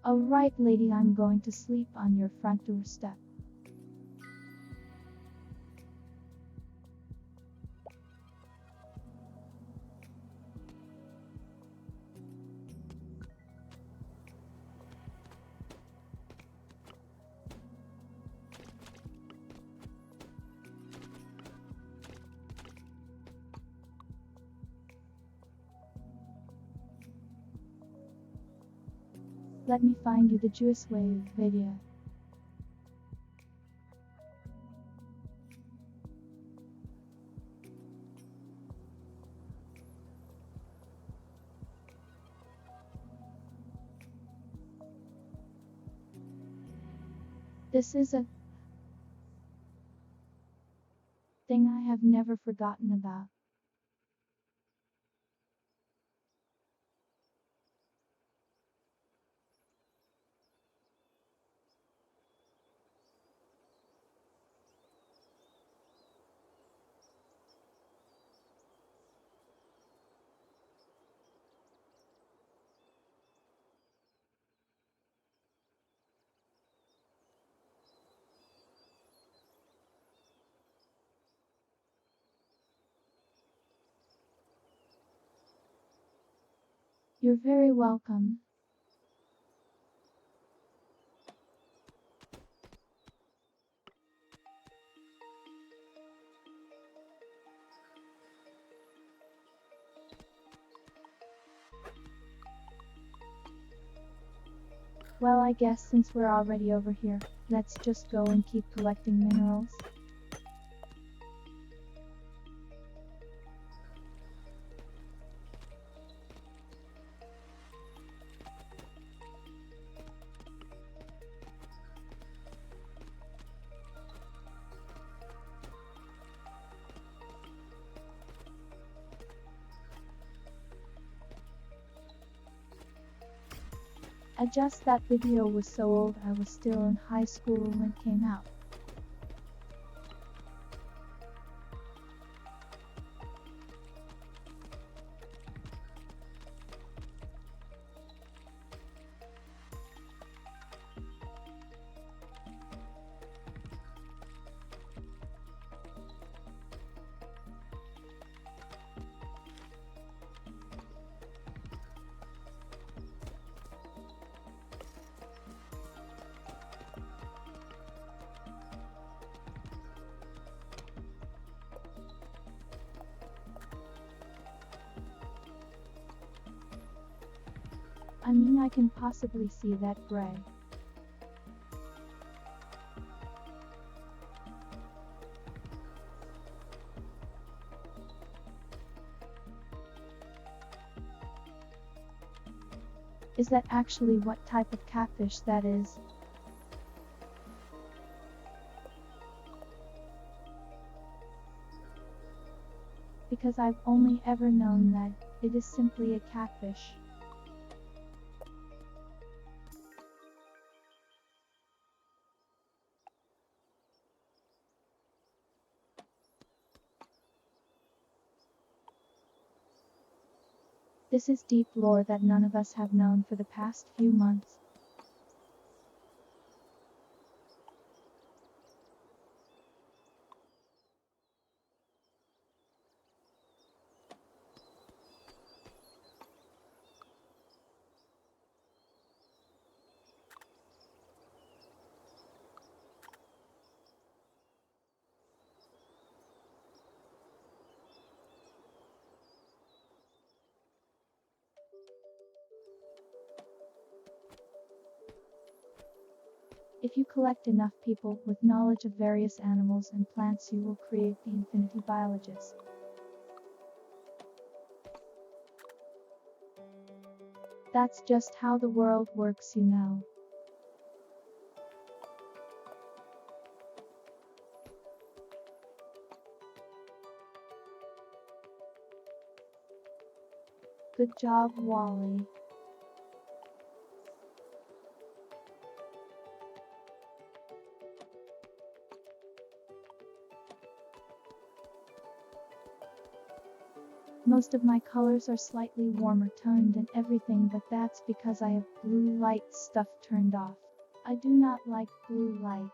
Alright, lady, I'm going to sleep on your front doorstep. Let me find you the Juice Wave video. This is a thing I have never forgotten about. You're very welcome. Well, I guess since we're already over here, let's just go and keep collecting minerals. Just that video was so old, I was still in high school when it came out. I mean, I can possibly see that gray. Is that actually what type of catfish that is? Because I've only ever known that it is simply a catfish. This is deep lore that none of us have known for the past few months. If you collect enough people with knowledge of various animals and plants, you will create the infinity biologist. That's just how the world works, you know. Good job, Wally. Most of my colors are slightly warmer toned and everything, but that's because I have blue light stuff turned off. I do not like blue light.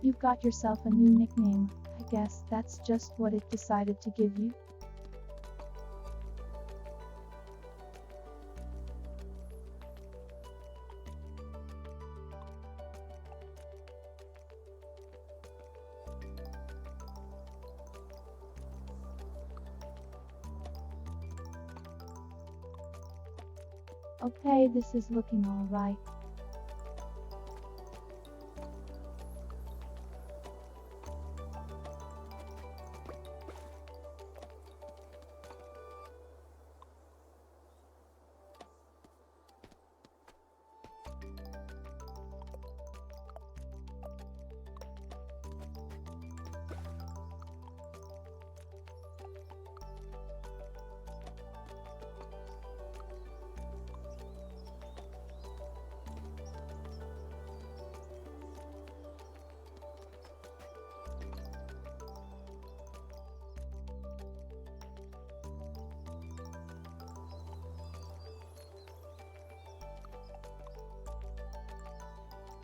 You've got yourself a new nickname. I guess that's just what it decided to give you. Okay, this is looking alright.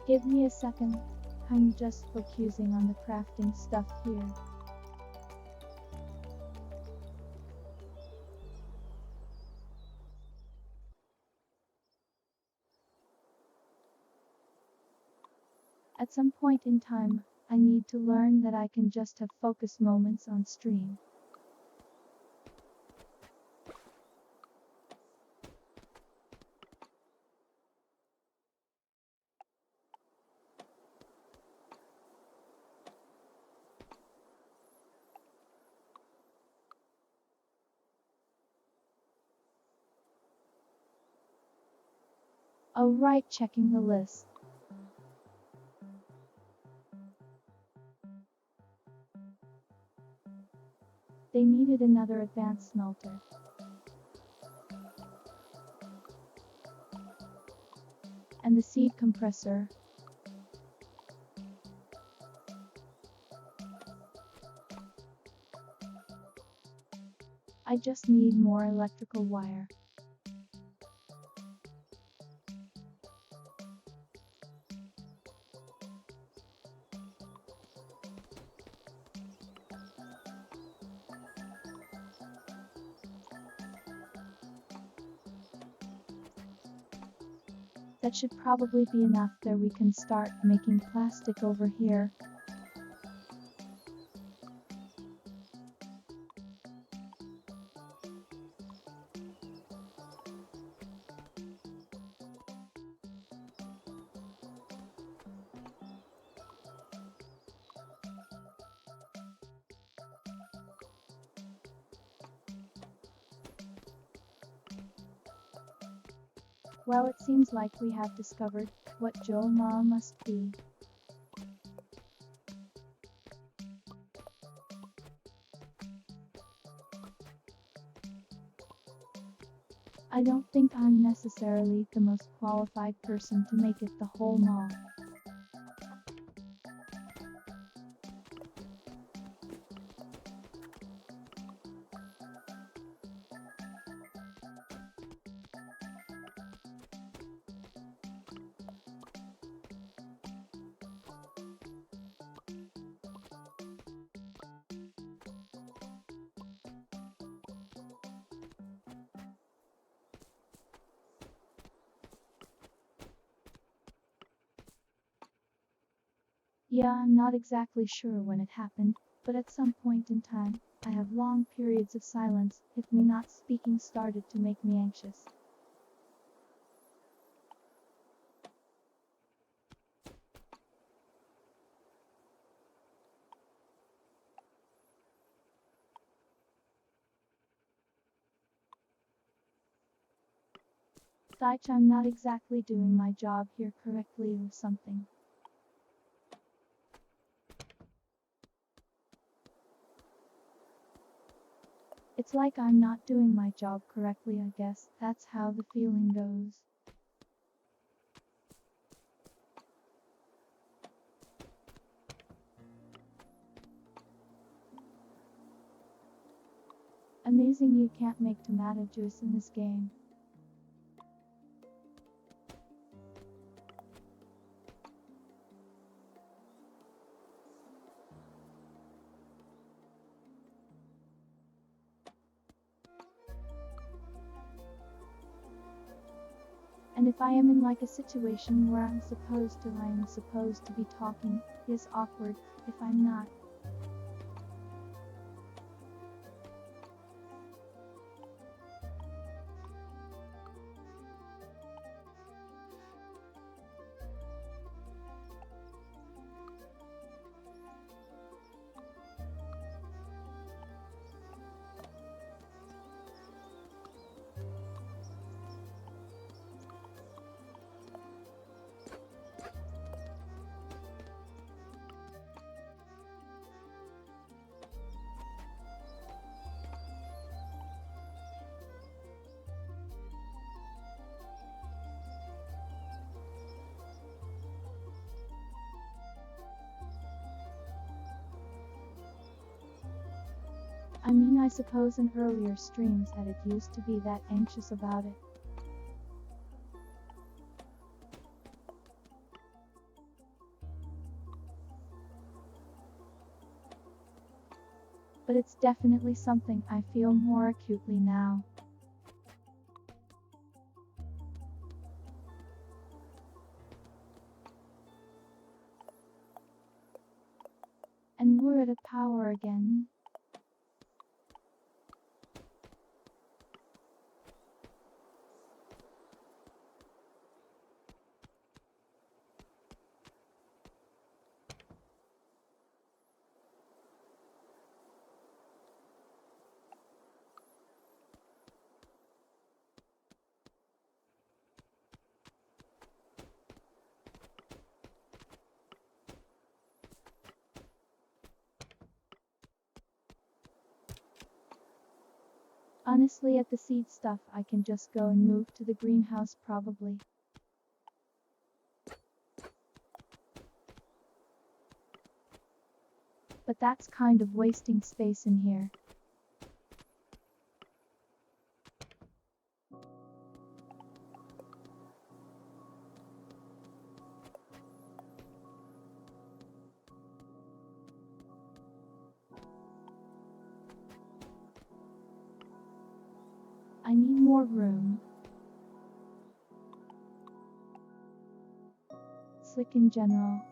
Give me a second. I'm just focusing on the crafting stuff here. At some point in time, I need to learn that I can just have focus moments on stream. Oh right, checking the list. They needed another advanced smelter. And the seed compressor. I just need more electrical wire. That should probably be enough. There we can start making plastic over here. Well, it seems like we have discovered what Joe Ma must be. I don't think I'm necessarily the most qualified person to make it the whole mall. Yeah, I'm not exactly sure when it happened, but at some point in time, I have long periods of silence, if me not speaking started to make me anxious. Like I'm not exactly doing my job here correctly or something. It's like I'm not doing my job correctly, I guess. That's how the feeling goes. Amazing you can't make tomato juice in this game. And if I am in like a situation where I am supposed to be talking, it's awkward if I'm not. I mean, I suppose in earlier streams that it used to be that anxious about it. but it's definitely something I feel more acutely now. And we're at a power again. Honestly, at the seed stuff, I can just go and move to the greenhouse probably. But that's kind of wasting space in here. I need more room. Slick in general.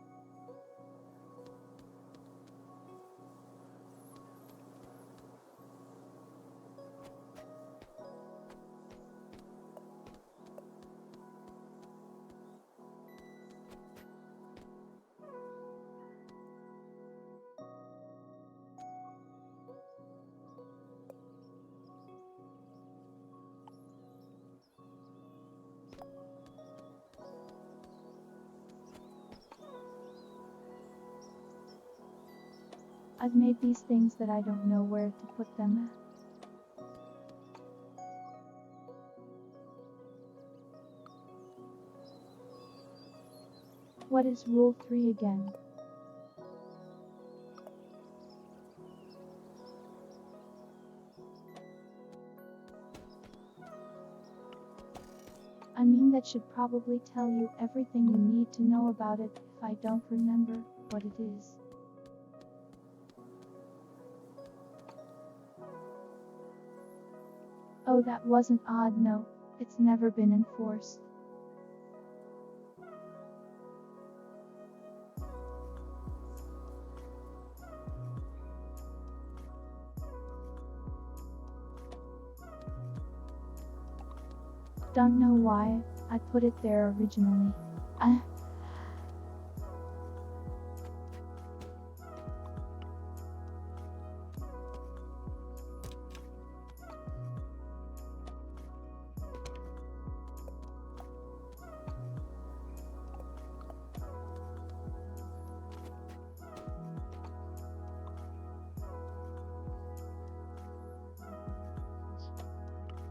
I've made these things that I don't know where to put them. What is rule 3 again? I mean, that should probably tell you everything you need to know about it if I don't remember what it is. Oh, that wasn't odd. No, it's never been enforced. Don't know why I put it there originally.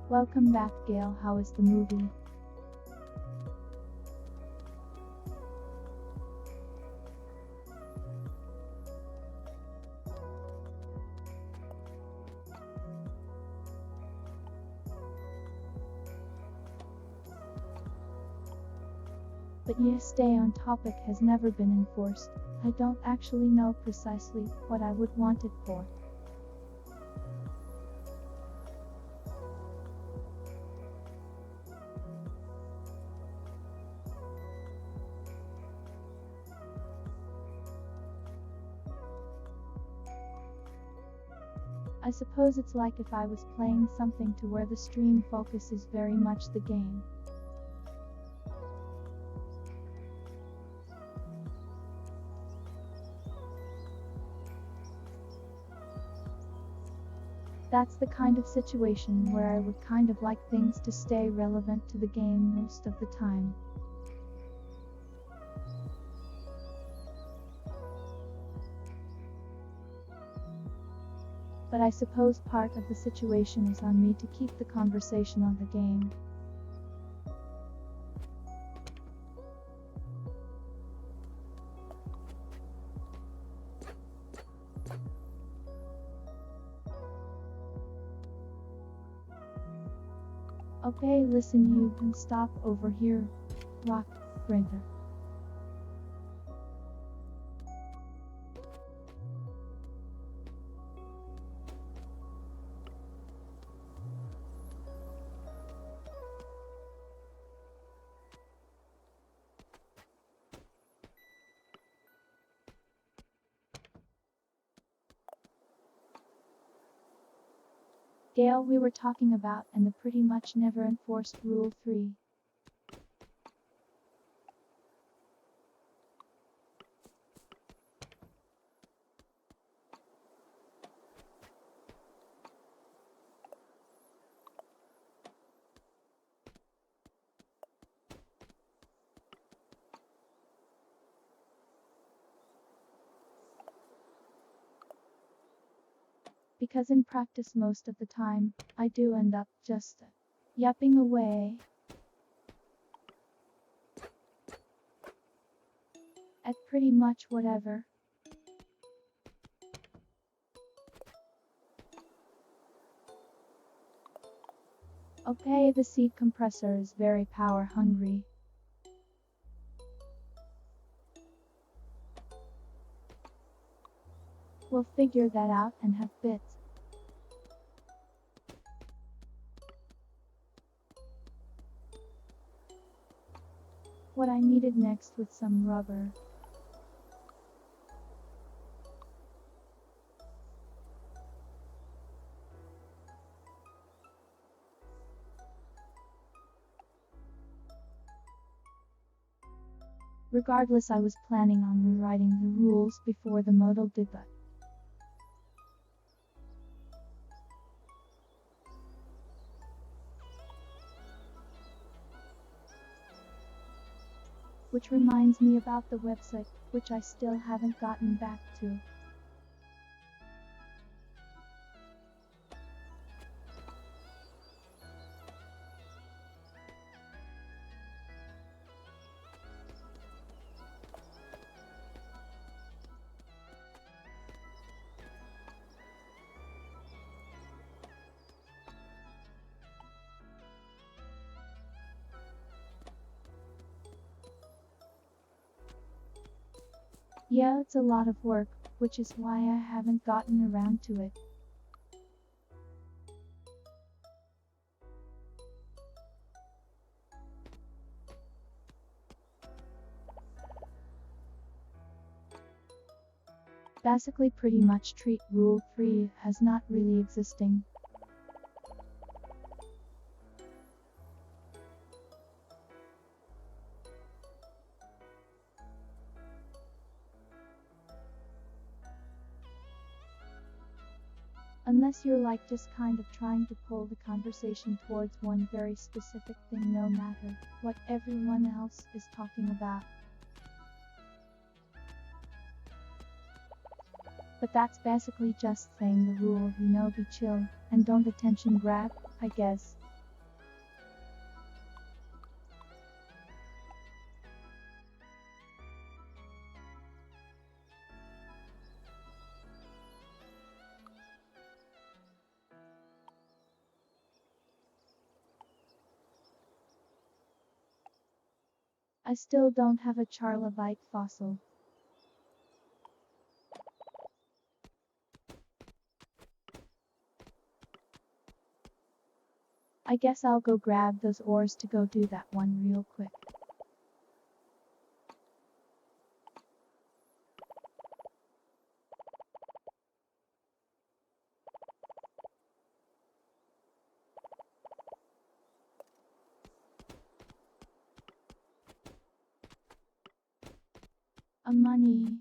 Welcome back, Gail. How is the movie? But yes, stay on topic has never been enforced. I don't actually know precisely what I would want it for. I suppose it's like if I was playing something to where the stream focus is very much the game. That's the kind of situation where I would kind of like things to stay relevant to the game most of the time. But I suppose part of the situation is on me to keep the conversation on the game. Okay, listen, you can stop over here, rock breaker. Gale we were talking about and the pretty much never enforced Rule 3. Because in practice most of the time, I do end up just yapping away at pretty much whatever. Okay, the seat compressor is very power hungry. We'll figure that out and have bits. What I needed next with some rubber. Regardless, I was planning on rewriting the rules before the modal debut. Which reminds me about the website, which I still haven't gotten back to. Yeah, it's a lot of work, which is why I haven't gotten around to it. Basically pretty much treat Rule 3 as not really existing. Unless you're like just kind of trying to pull the conversation towards one very specific thing no matter what everyone else is talking about. But that's basically just saying the rule, be chill, and don't attention grab, I guess. I still don't have a charlabite fossil. I guess I'll go grab those ores to go do that one real quick. Money.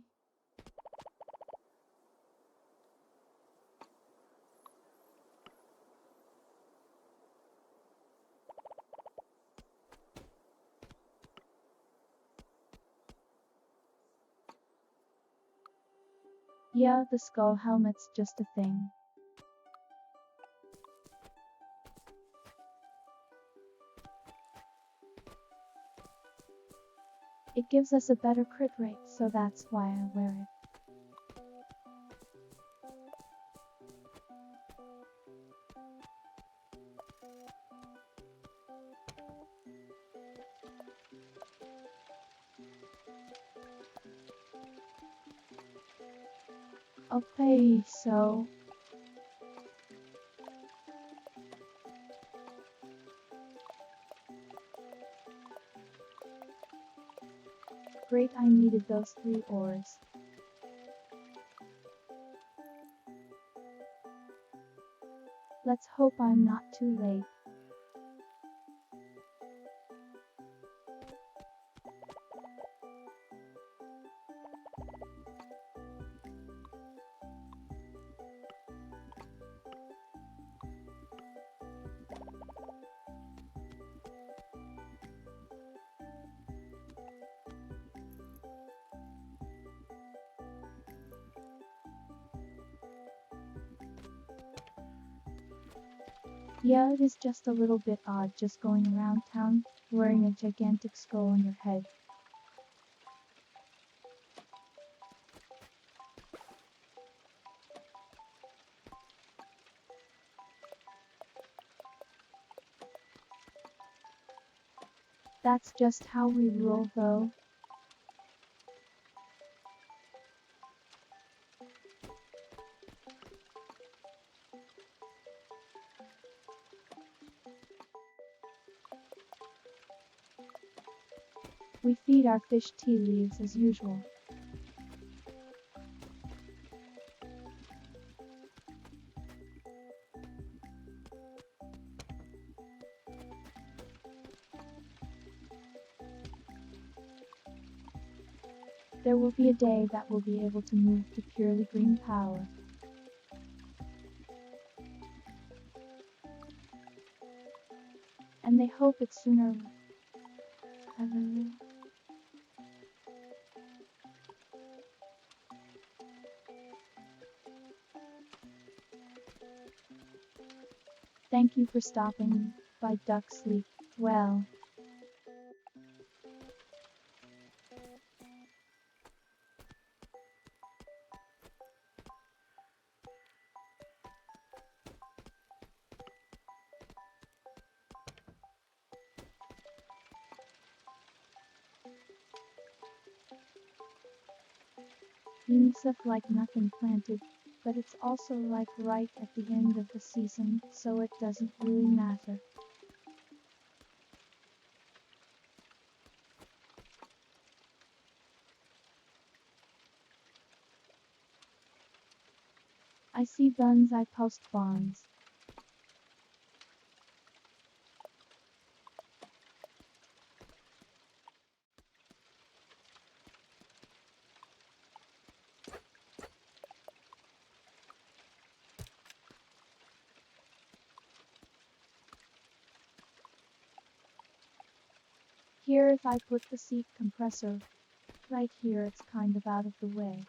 Yeah, the skull helmet's just a thing. It gives us a better crit rate, so that's why I wear it. Okay, so great, I needed those 3 ores. Let's hope I'm not too late. Yeah, it is just a little bit odd just going around town, wearing a gigantic skull on your head. That's just how we roll though. We feed our fish tea leaves as usual. There will be a day that we'll be able to move to purely green power. And they hope it's sooner. Thank you for stopping by Duck Sleep Well. UNICEF like nothing planted, but it's also like right at the end of the season, so it doesn't really matter. I see buns, I post bonds. Here if I put the seat compressor right here, it's kind of out of the way.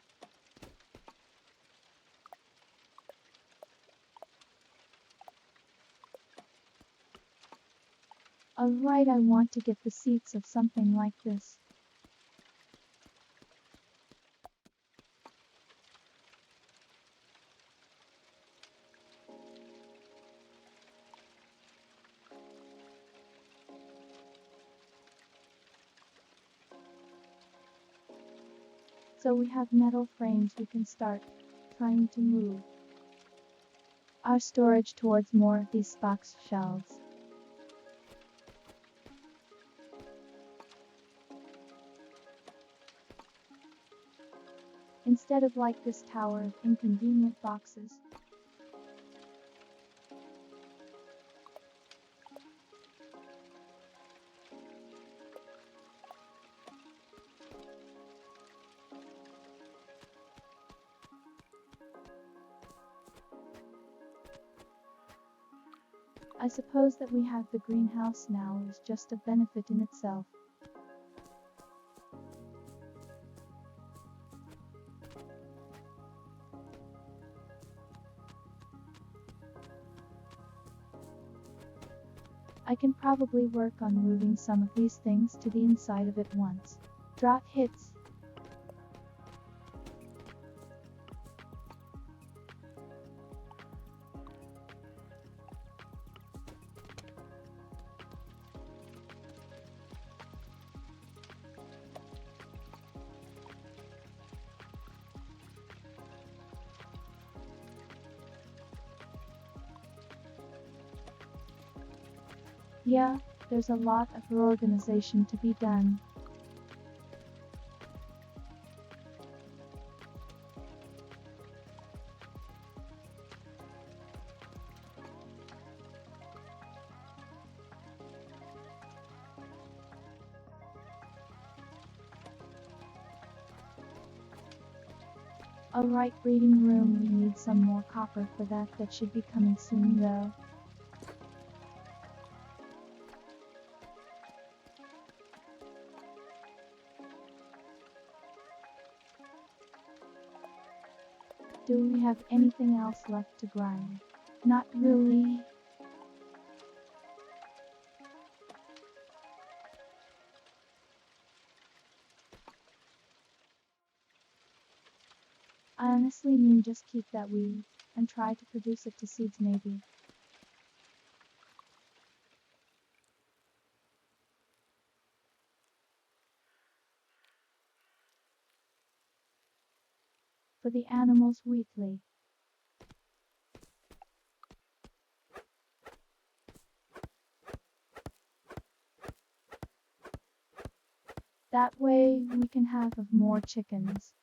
Alright, I want to get the seats of something like this. So we have metal frames we can start trying to move our storage towards more of these box shelves. Instead of like this tower of inconvenient boxes. I suppose that we have the greenhouse now is just a benefit in itself. I can probably work on moving some of these things to the inside of it once drought hits. Yeah, there's a lot of reorganization to be done. Alright, breeding room, we need some more copper for that. That should be coming soon though. Do we have anything else left to grind? Not really. I honestly mean just keep that weed, and try to produce it to seeds maybe. For the animals weekly. That way we can have more chickens.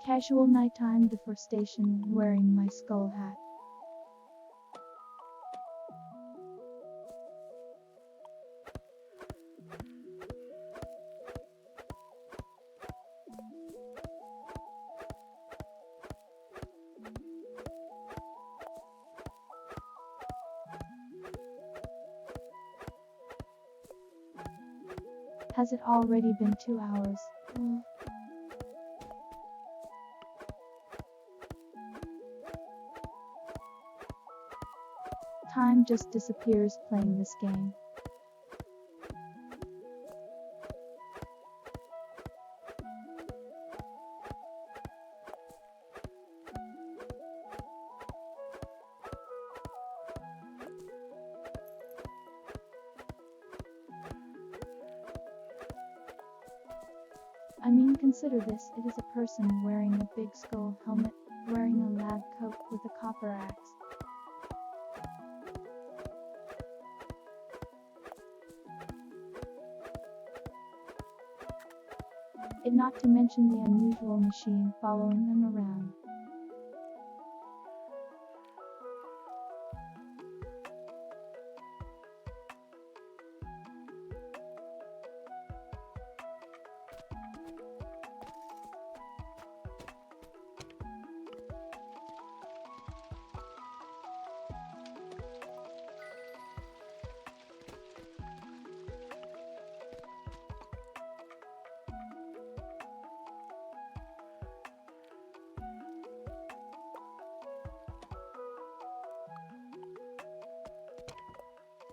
Casual nighttime deforestation wearing my skull hat. Has it already been 2 hours? Time just disappears playing this game. I mean, consider this, it is a person wearing a big skull helmet, wearing a lab coat with a copper axe. It not to mention the unusual machine following them around.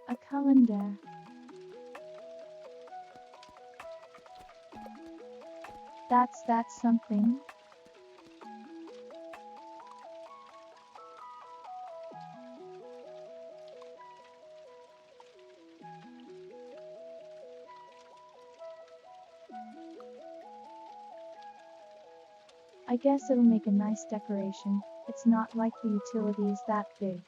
A calendar. That's something. I guess it'll make a nice decoration. It's not like the utility is that big.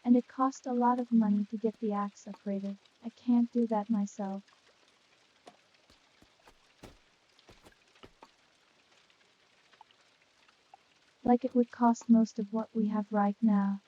And it cost a lot of money to get the axe upgraded. I can't do that myself. Like it would cost most of what we have right now.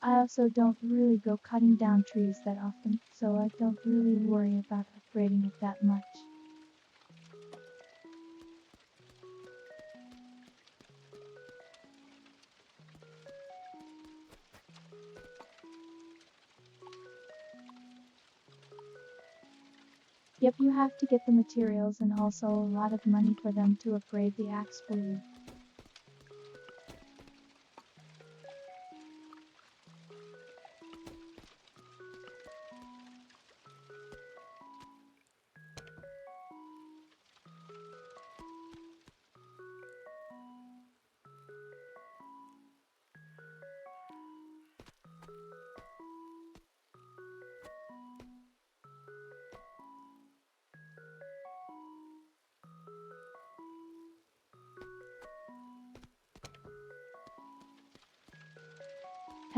I also don't really go cutting down trees that often, so I don't really worry about upgrading it that much. Yep, you have to get the materials and also a lot of money for them to upgrade the axe for you.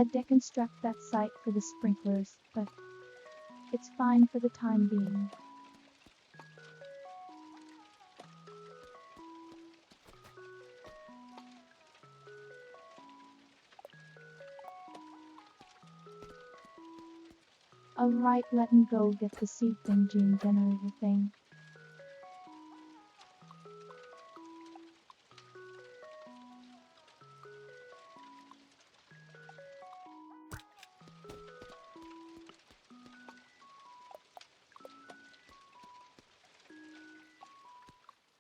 had deconstruct that site for the sprinklers, but it's fine for the time being. Alright, let me go get the seed thing gene generator thing.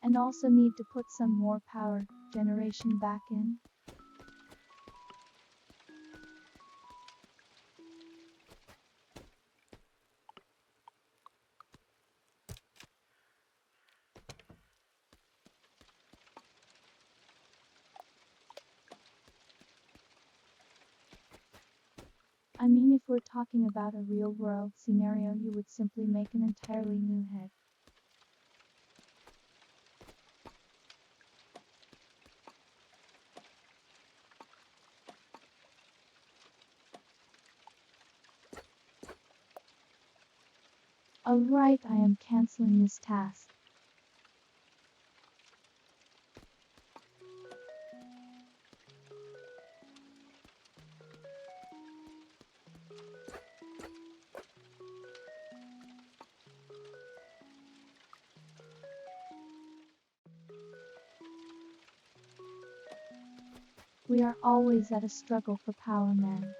And also need to put some more power generation back in. I mean, if we're talking about a real world scenario, you would simply make an entirely new head. Alright, I am canceling this task. We are always at a struggle for power, man.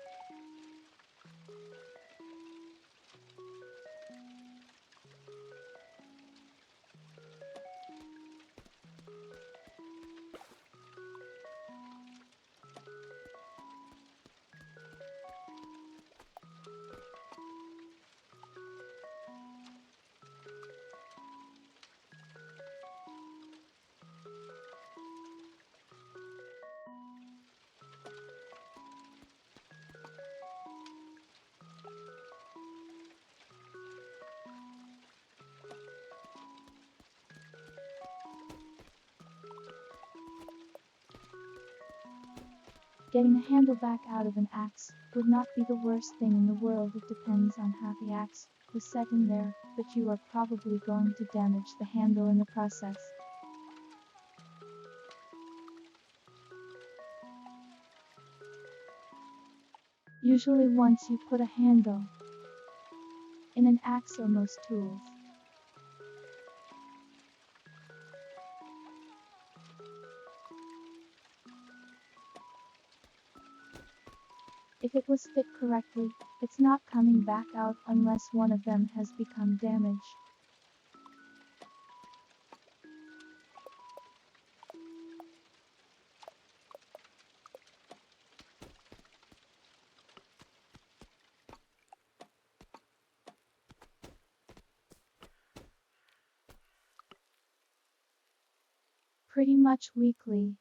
Getting a handle back out of an axe would not be the worst thing in the world. It depends on how the axe was set in there, but you are probably going to damage the handle in the process. Usually once you put a handle in an axe or most tools, if it was fit correctly, it's not coming back out unless one of them has become damaged. Pretty much weekly.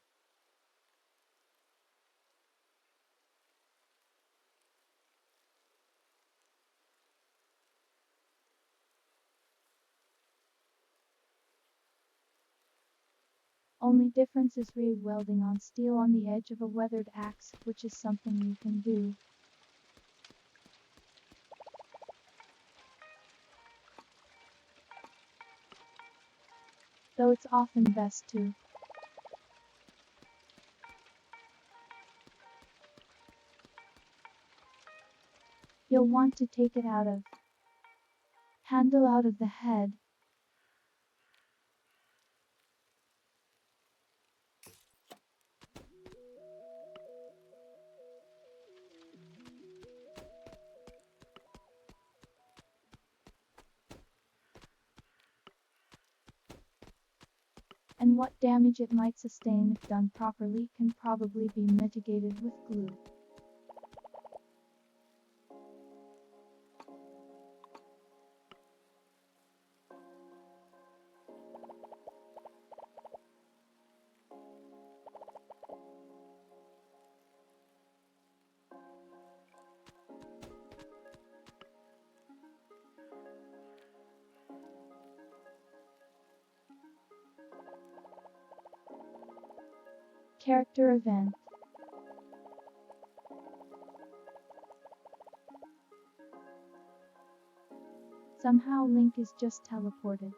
Only difference is re-welding on steel on the edge of a weathered axe, which is something you can do. Though it's often best to you'll want to take it out of handle out of the head. And what damage it might sustain if done properly can probably be mitigated with glue. Character event. Somehow Link is just teleported.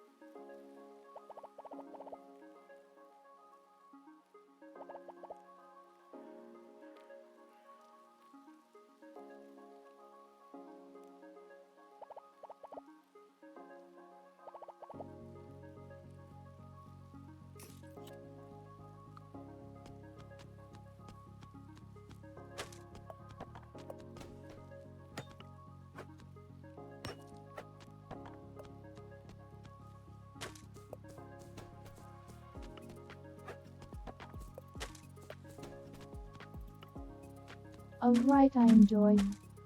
Alright, I enjoy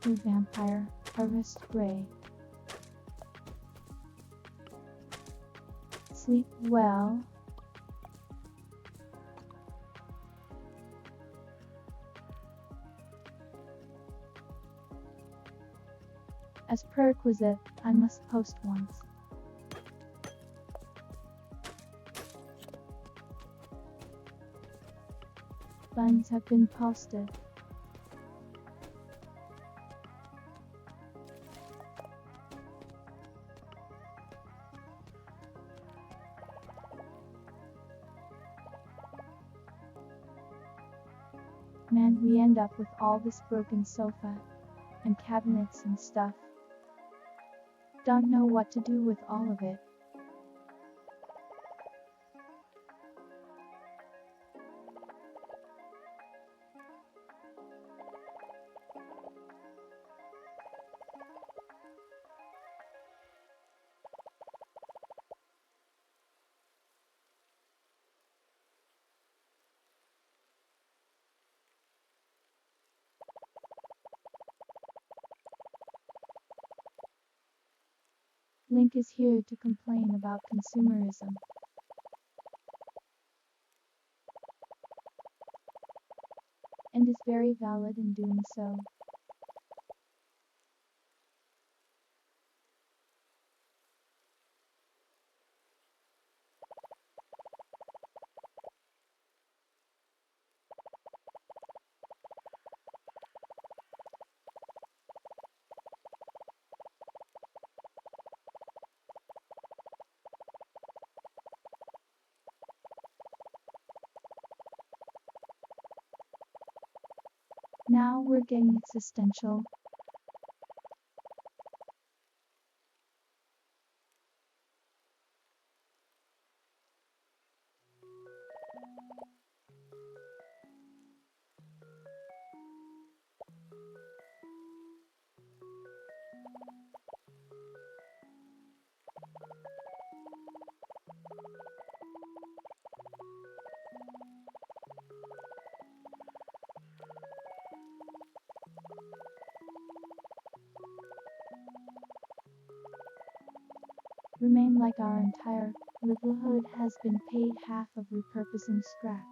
your vampire harvest gray. Sleep well. As prerequisite, I must post once. Buns have been posted. Man, we end up with all this broken sofa and cabinets and stuff. Don't know what to do with all of it. Link is here to complain about consumerism. And is very valid in doing so. Now we're getting existential. Remain like our entire livelihood has been paid half of repurposing scrap.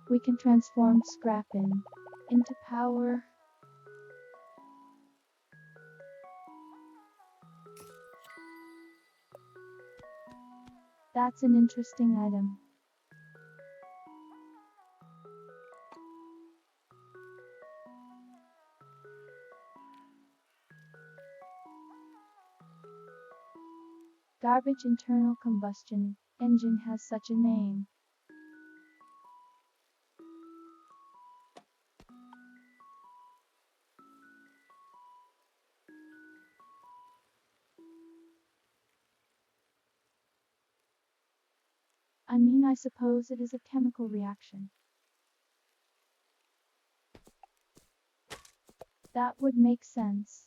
We can transform scrap into power. That's an interesting item. Garbage internal combustion engine has such a name. I mean, I suppose it is a chemical reaction. That would make sense.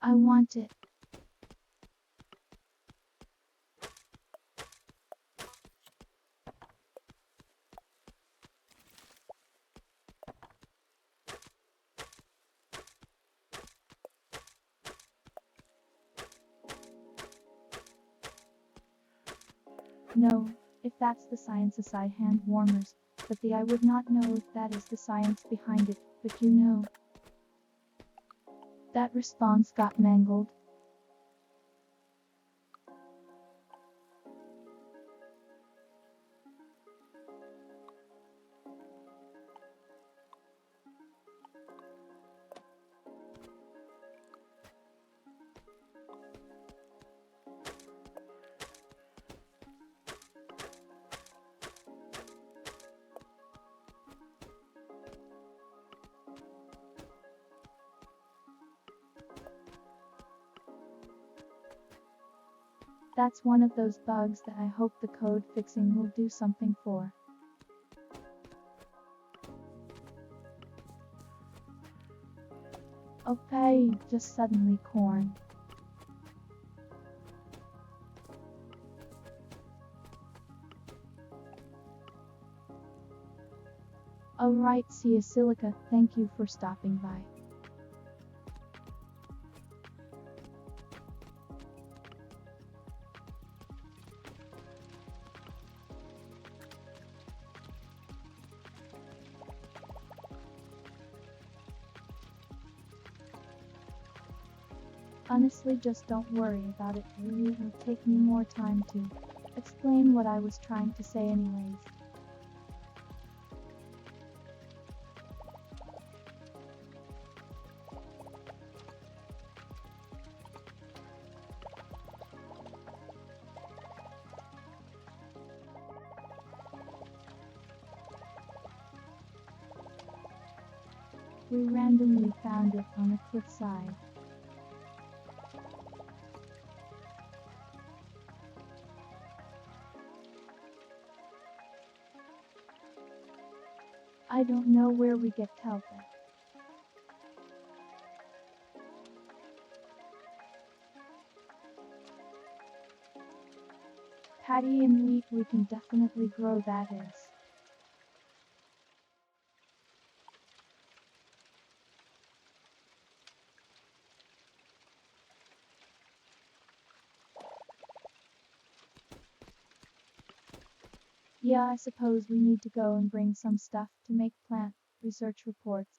I want it. No, if that's the science aside hand warmers, but I would not know if that is the science behind it, but you know. That response got mangled. That's one of those bugs that I hope the code fixing will do something for. Okay, just suddenly corn. Alright, see you Silica, thank you for stopping by. Honestly, just don't worry about it, really it will take me more time to explain what I was trying to say anyways. We randomly found it on a cliffside. I don't know where we get help at. Paddy and wheat, we can definitely grow that is. Yeah, I suppose we need to go and bring some stuff to make plant research reports.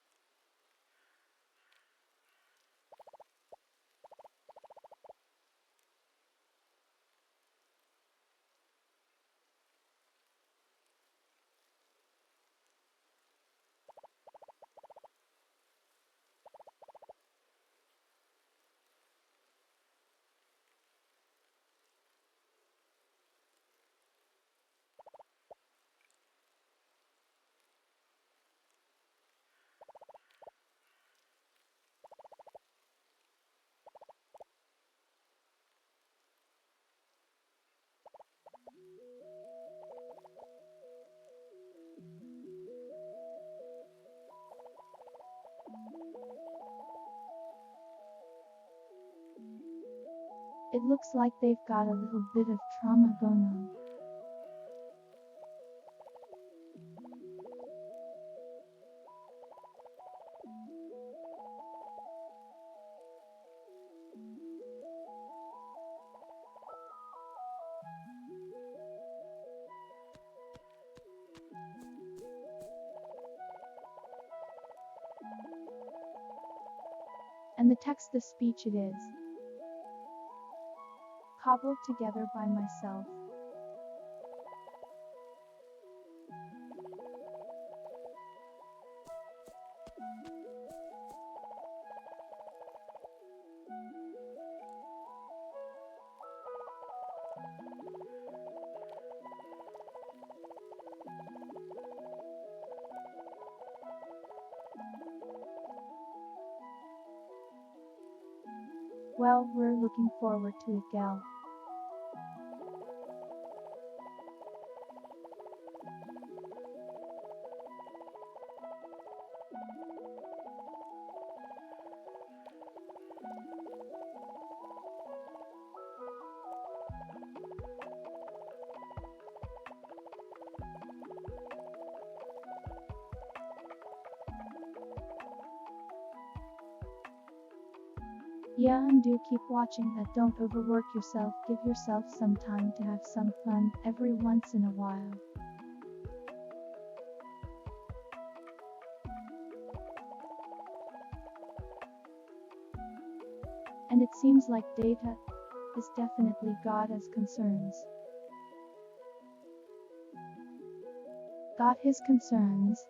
It looks like they've got a little bit of trauma going on. And the text-to-speech it is. Cobbled together by myself. Well, we're looking forward to it, gal. Yeah, and do keep watching that. Don't overwork yourself. Give yourself some time to have some fun every once in a while. And it seems like data is definitely got his concerns. Got his concerns.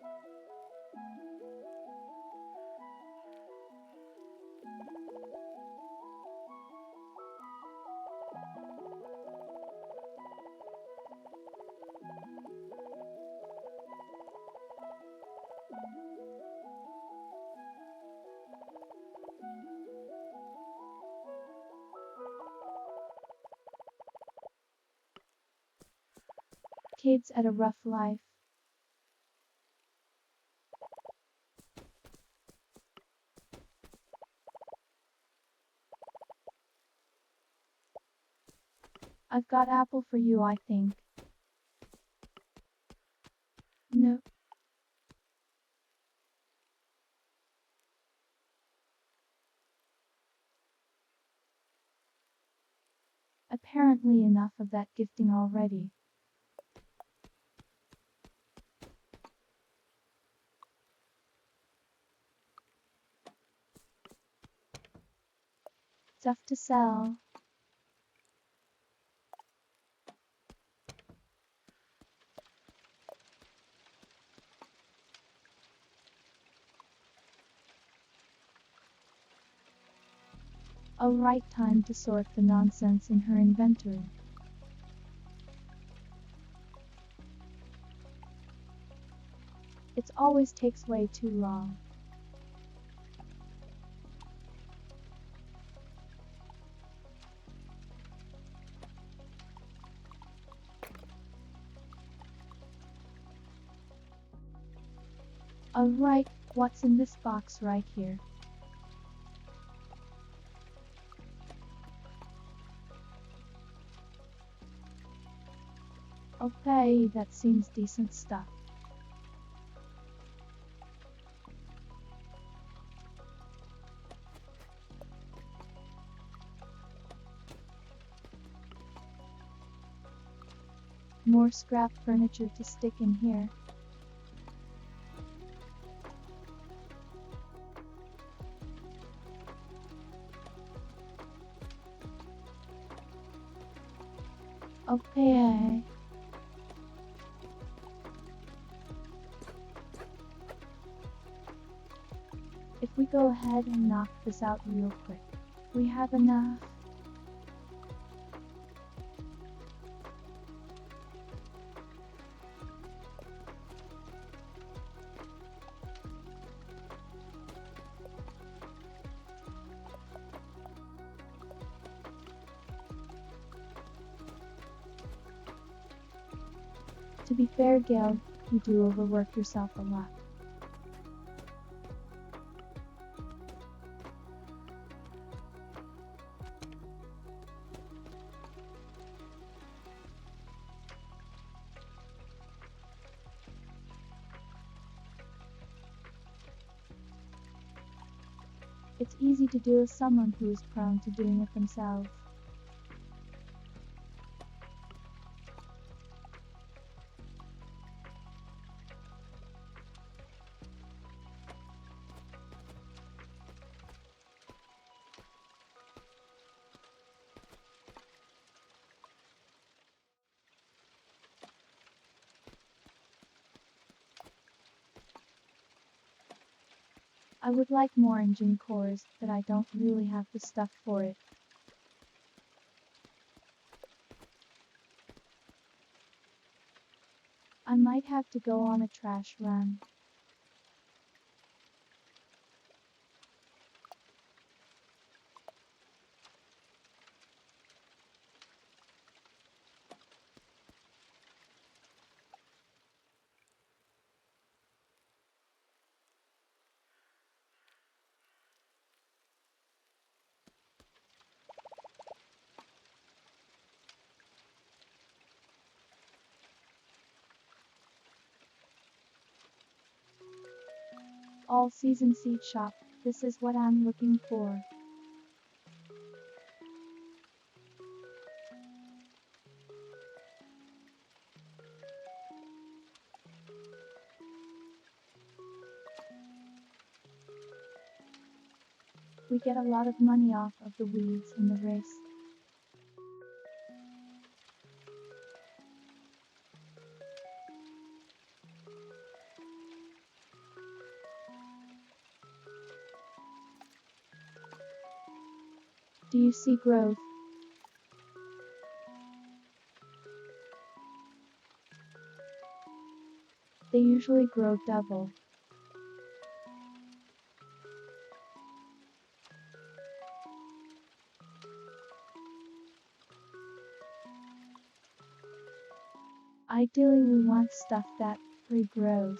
Kids at a rough life. I've got apple for you, I think. No. Apparently enough of that gifting already. Stuff to sell. A right time to sort the nonsense in her inventory. It always takes way too long. Alright, what's in this box right here? Okay, that seems decent stuff. More scrap furniture to stick in here. Okay. If we go ahead and knock this out real quick, we have enough. To be fair, Gail, you do overwork yourself a lot. It's easy to do as someone who is prone to doing it themselves. I would like more engine cores, but I don't really have the stuff for it. I might have to go on a trash run. All season seed shop, this is what I'm looking for. We get a lot of money off of the weeds in the race. Do you see growth? They usually grow double. Ideally, we want stuff that regrows.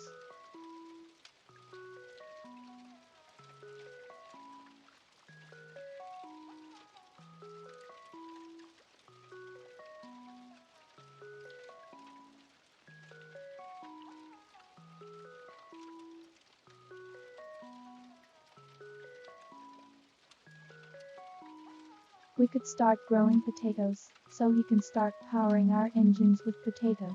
We could start growing potatoes, so he can start powering our engines with potato.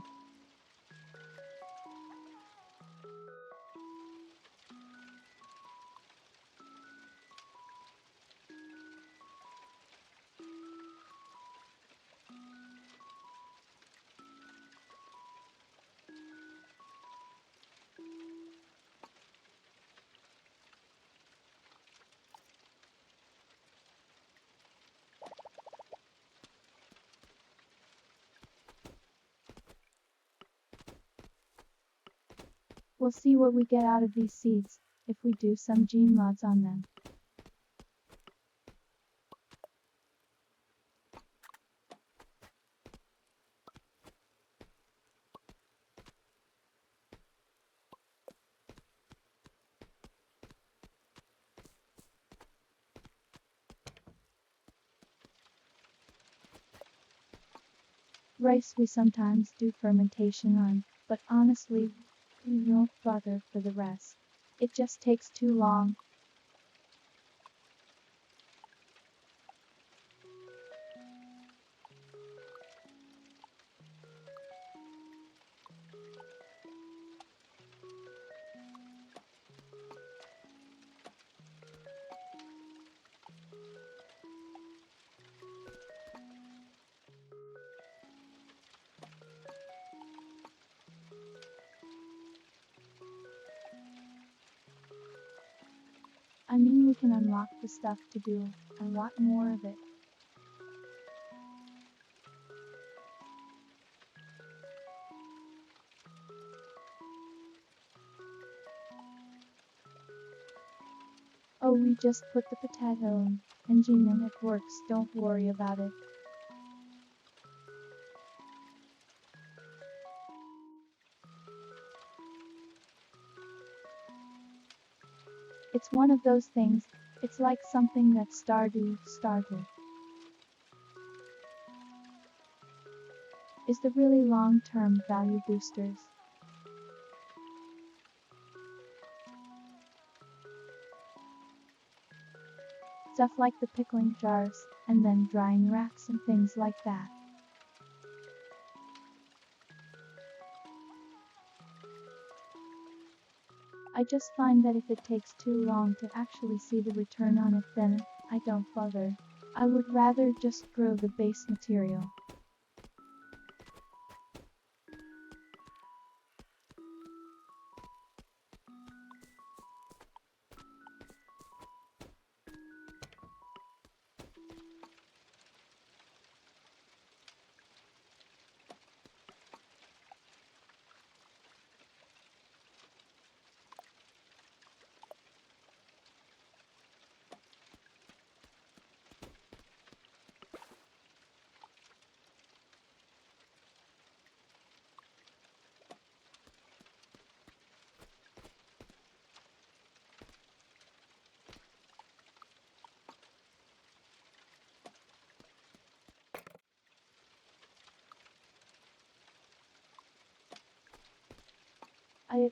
We'll see what we get out of these seeds, if we do some gene mods on them. Rice we sometimes do fermentation on, but honestly, we don't bother for the rest. It just takes too long. I mean, we can unlock the stuff to do a lot more of it. Oh, we just put the potato engine and it works, don't worry about it. It's one of those things, it's like something that Stardew started. Is the really long-term value boosters. Stuff like the pickling jars, and then drying racks and things like that. I just find that if it takes too long to actually see the return on it, then I don't bother. I would rather just grow the base material.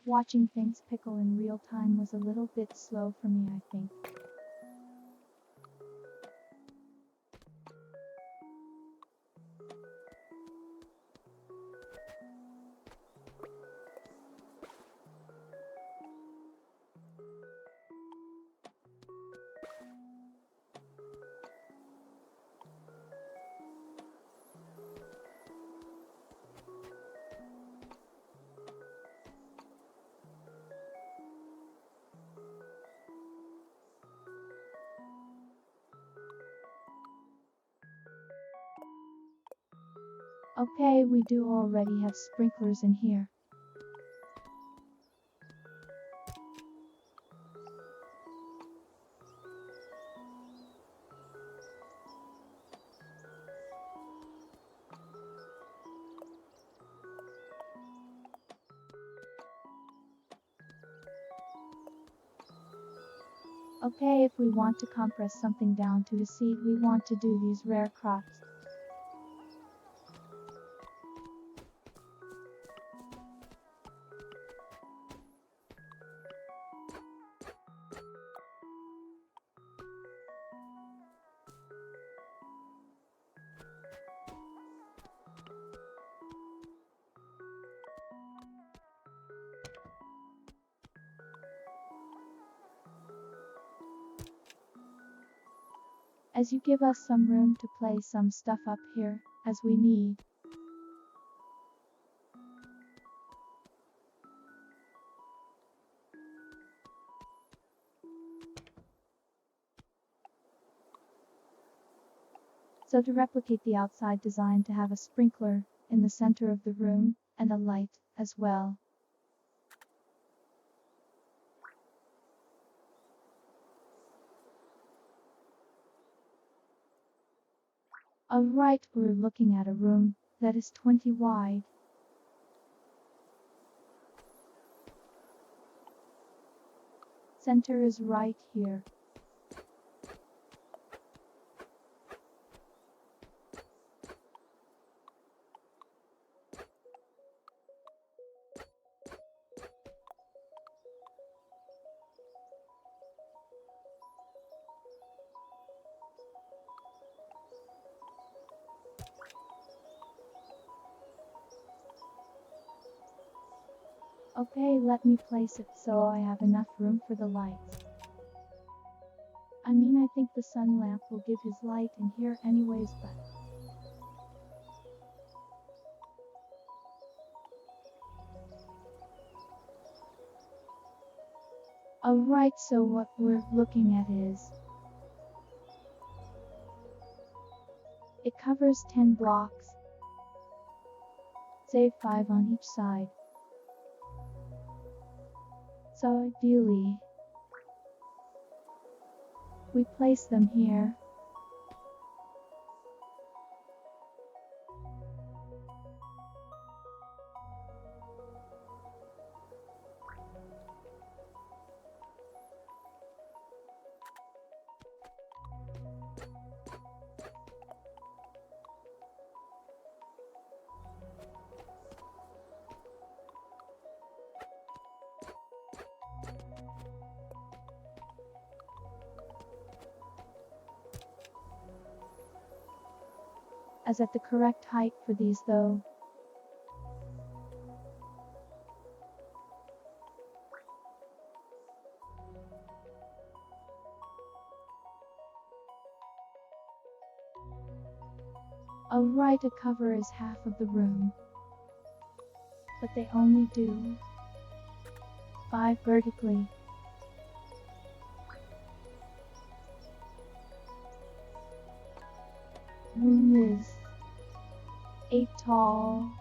Watching things pickle in real time was a little bit slow for me, I think. Okay, we do already have sprinklers in here. Okay, if we want to compress something down to a seed, we want to do these rare crops. As you give us some room to place some stuff up here, as we need. So to replicate the outside design, to have a sprinkler in the center of the room, and a light as well. Alright, we're looking at a room that is 20 wide. Center is right here. Okay, let me place it so I have enough room for the lights. I mean, I think the sun lamp will give his light in here anyways, but... Alright, so what we're looking at is... it covers 10 blocks. Say 5 on each side. So ideally, we place them here. As at the correct height for these though. Alright, a cover is half of the room. But they only do 5 vertically. Room is 8 tall.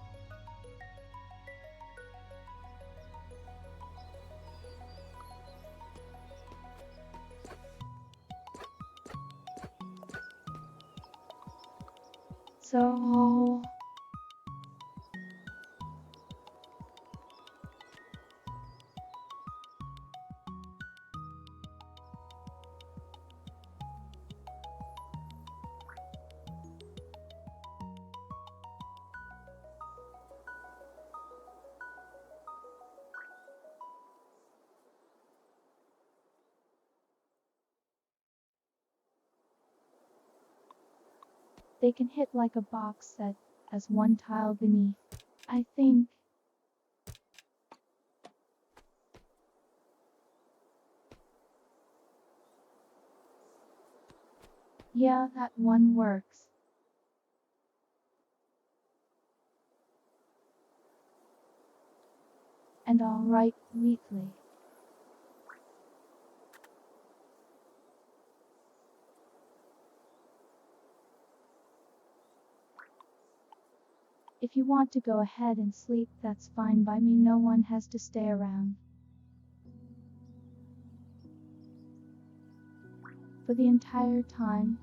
So they can hit like a box set as one tile beneath. I think. Yeah, that one works. And alright, neatly. If you want to go ahead and sleep, that's fine by me. No one has to stay around for the entire time.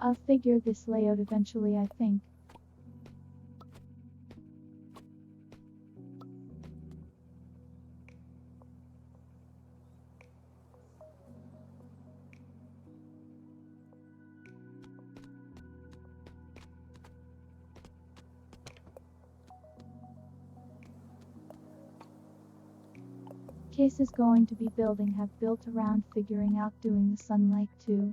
I'll figure this layout eventually, I think. Cases going to be building have built around figuring out doing the sunlight too.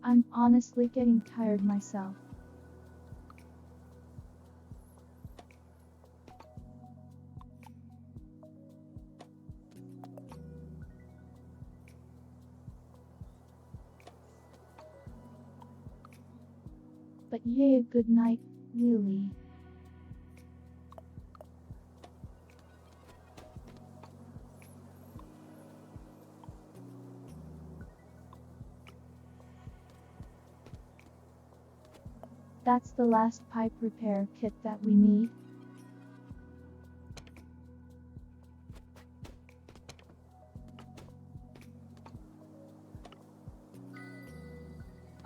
I'm honestly getting tired myself. But yay, a good night, Lily. That's the last pipe repair kit that we need.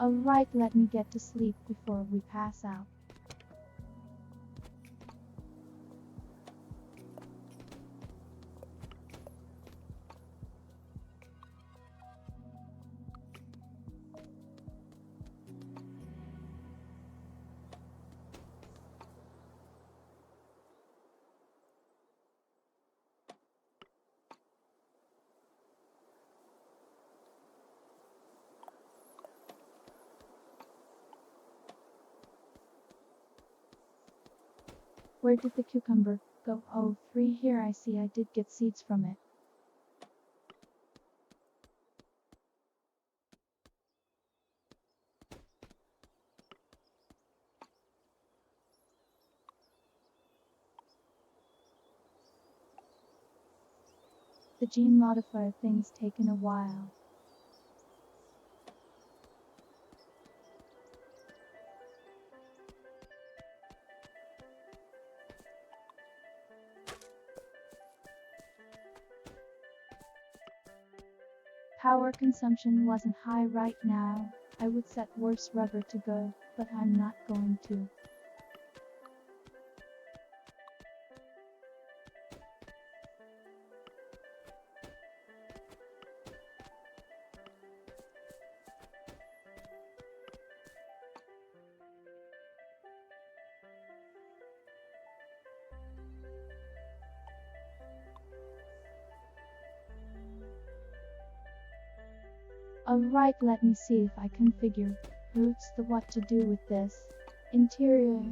Alright, let me get to sleep before we pass out. Where did the cucumber go? Oh, 3 here. I see, I did get seeds from it. The gene modifier thing's taken a while. Power consumption wasn't high right now. I would set worse rubber to go, but I'm not going to. Alright, let me see if I can figure roots the what to do with this. Interior.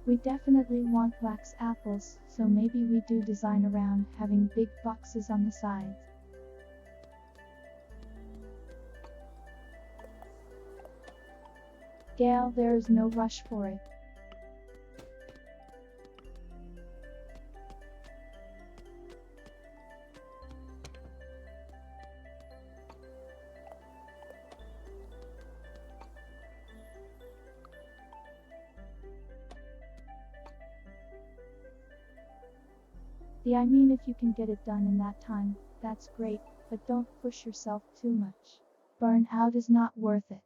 We definitely want wax apples, so maybe we do design around having big boxes on the sides. Gail, there's no rush for it. I mean, if you can get it done in that time, that's great, but don't push yourself too much. Burnout is not worth it.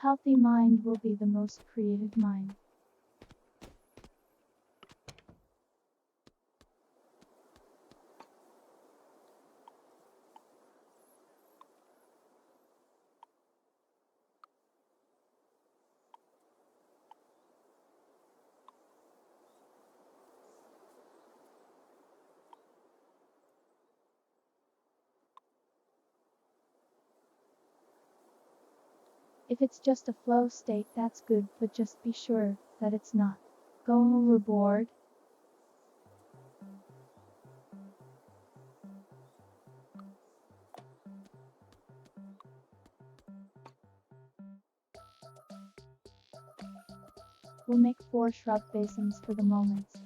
Healthy mind will be the most creative mind. If it's just a flow state, that's good, but just be sure that it's not going overboard. We'll make 4 shrub basins for the moments.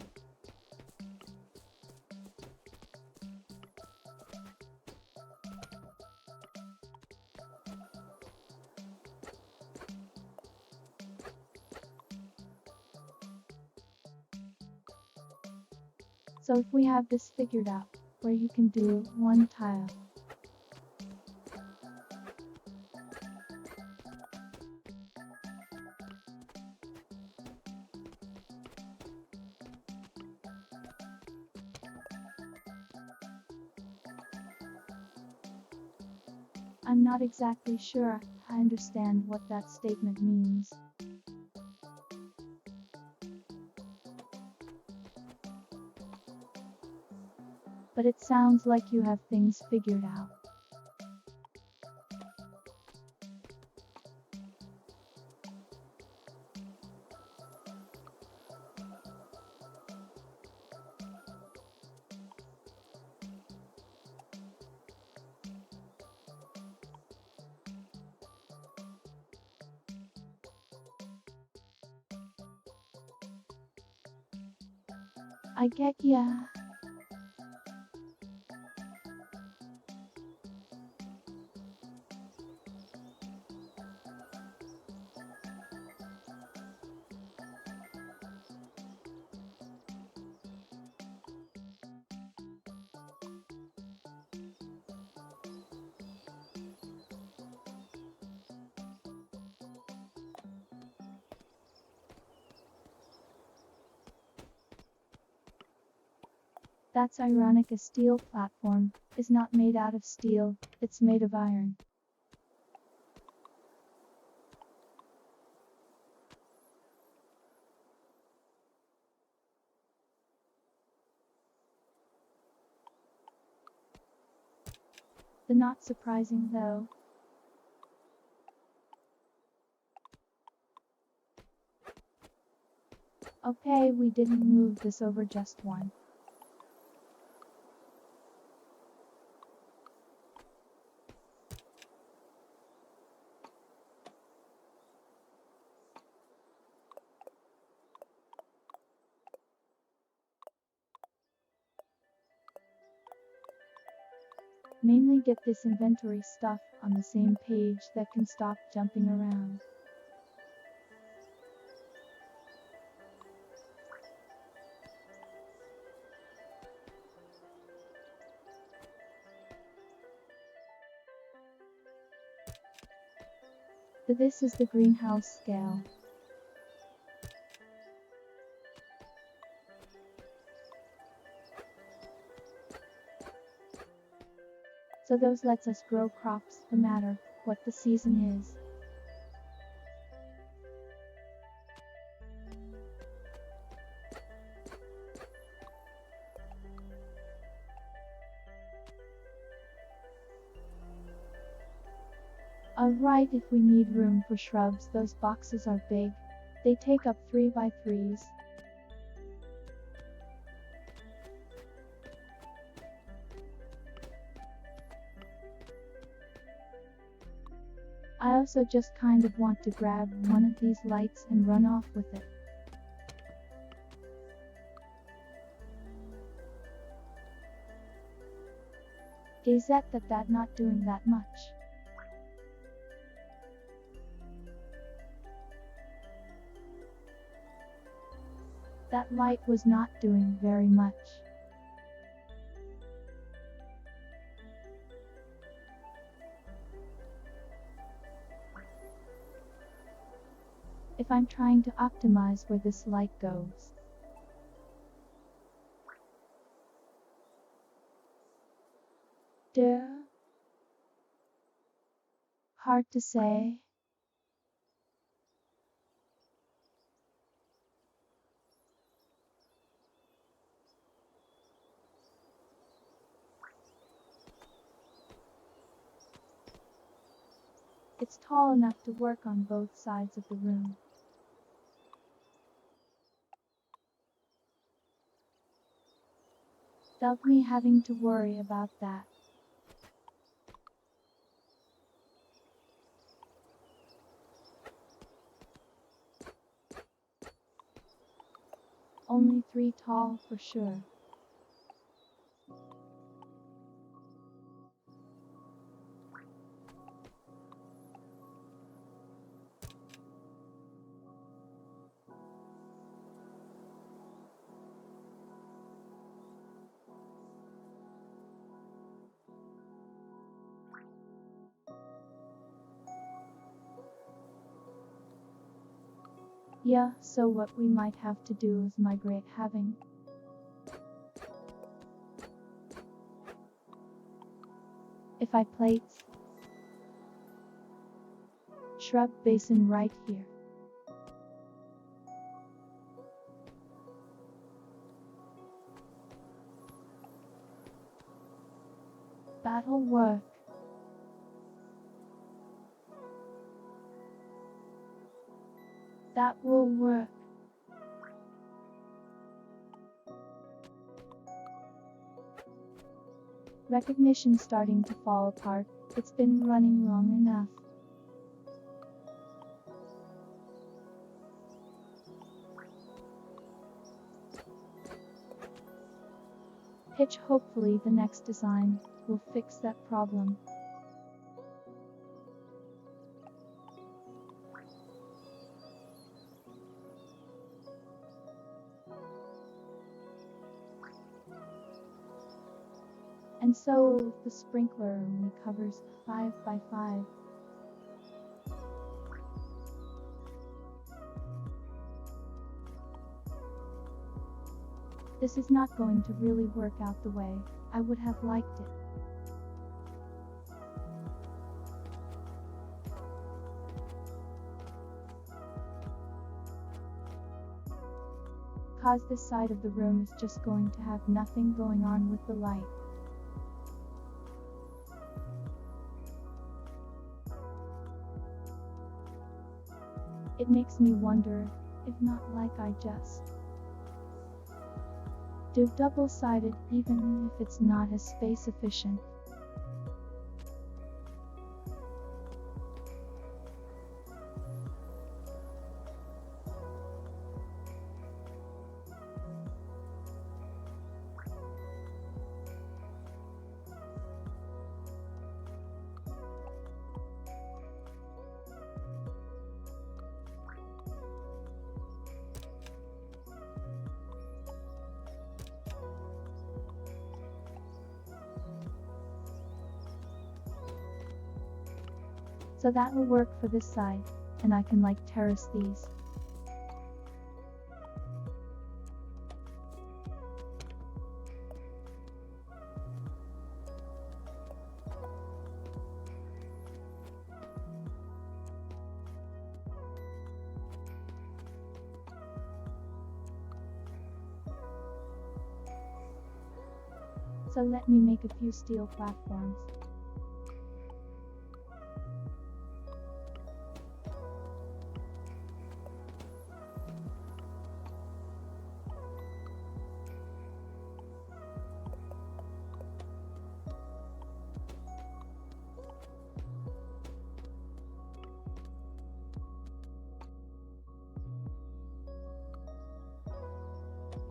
So if we have this figured out, where you can do 1 tile, I'm not exactly sure I understand what that statement means. But it sounds like you have things figured out. I get ya. That's ironic. A steel platform is not made out of steel, it's made of iron. The not surprising though. Okay, we didn't move this over just one. Mainly get this inventory stuff on the same page that can stop jumping around. This is the greenhouse scale. So those lets us grow crops no matter what the season is. Alright, if we need room for shrubs, those boxes are big. They take up 3x3s. I also just kind of want to grab one of these lights and run off with it. Is that not doing that much? That light was not doing very much. if I'm trying to optimize where this light goes. Duh. Hard to say. It's tall enough to work on both sides of the room. Without me having to worry about that. Only 3 tall for sure. Yeah, so what we might have to do is migrate having 5 plates. Shrub basin right here. That'll work. That will work. Recognition starting to fall apart. It's been running long enough. Pitch. Hopefully the next design will fix that problem. And so the sprinkler only covers 5 by 5. This is not going to really work out the way I would have liked it. Cause this side of the room is just going to have nothing going on with the light. It makes me wonder, if not like I just do double-sided even if it's not as space efficient. So that will work for this side, and I can terrace these. So let me make a few steel platforms.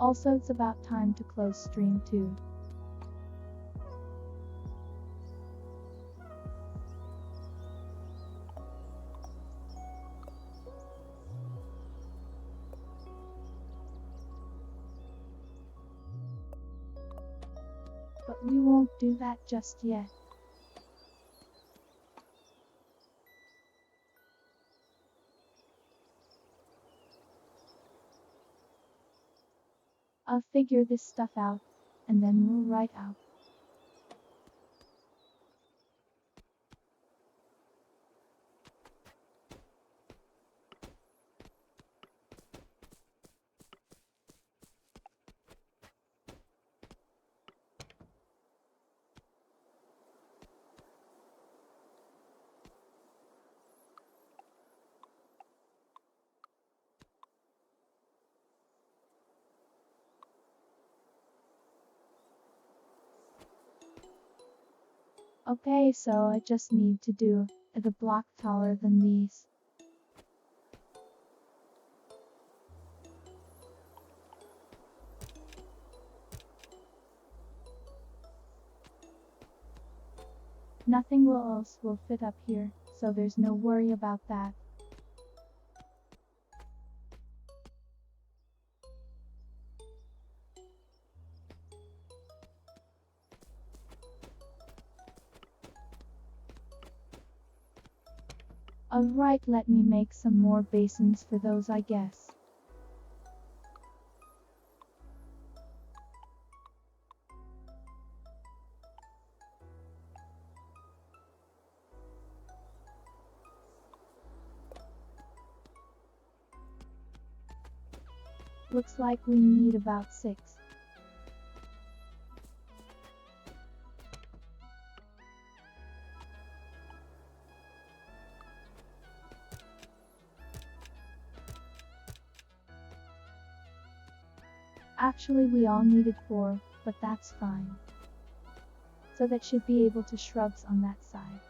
Also, it's about time to close stream 2. But we won't do that just yet. I'll figure this stuff out, and then we'll write out. Okay, so I just need to do the block taller than these. Nothing else will fit up here, so there's no worry about that. Alright, let me make some more basins for those, I guess. Looks like we need about 6. Actually, we all needed 4, but that's fine. So that should be able to shrubs on that side.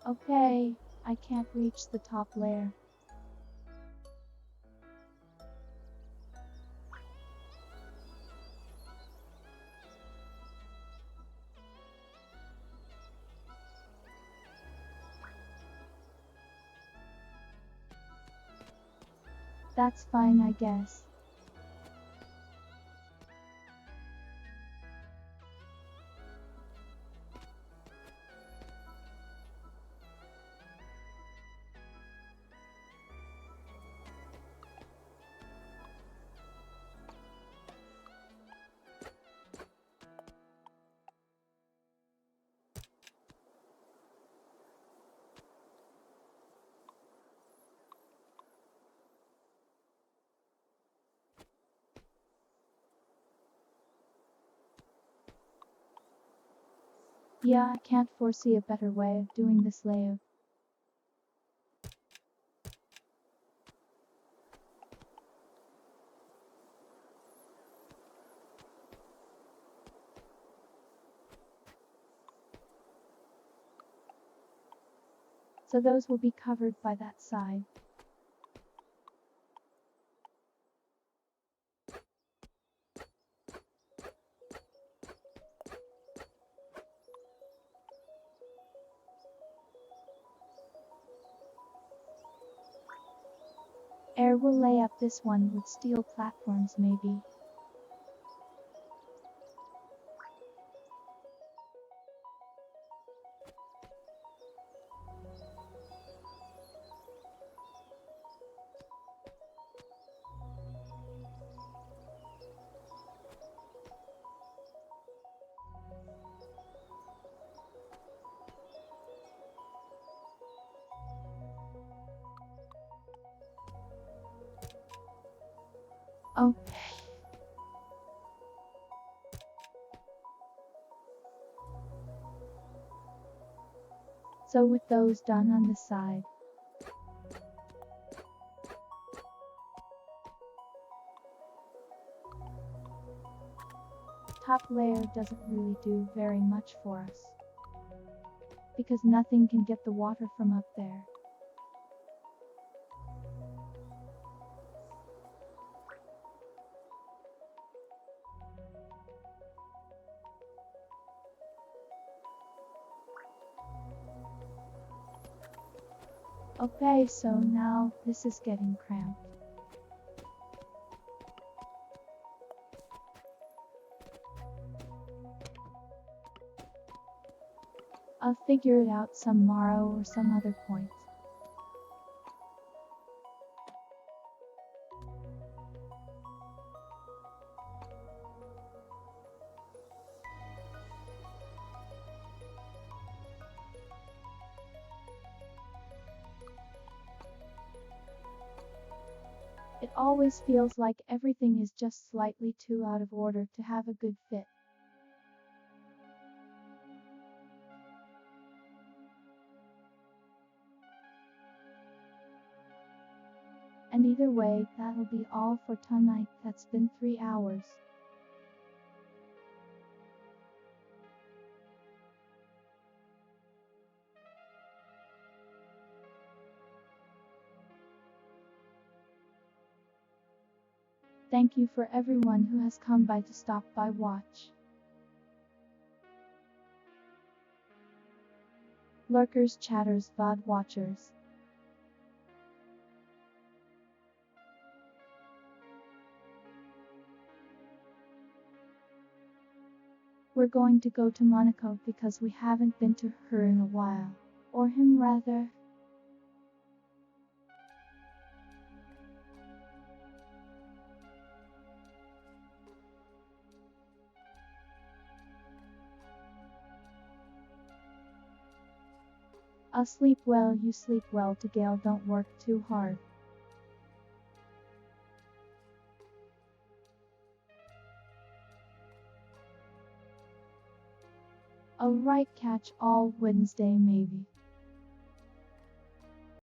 Okay, I can't reach the top layer. That's fine, I guess. Yeah, I can't foresee a better way of doing this layout. So those will be covered by that side. Air will lay up this one with steel platforms maybe. Okay. So with those done on the side, top layer doesn't really do very much for us. because nothing can get the water from up there. Okay, so now this is getting cramped. I'll figure it out tomorrow or some other point. It always feels like everything is just slightly too out of order to have a good fit. And either way, that'll be all for tonight. That's been 3 hours. Thank you for everyone who has come by to stop by watch. Lurkers, chatters, VOD watchers. We're going to go to Monaco because we haven't been to her in a while. Or him rather. I'll sleep well, you sleep well to Gail, don't work too hard. Alright, catch all Wednesday maybe.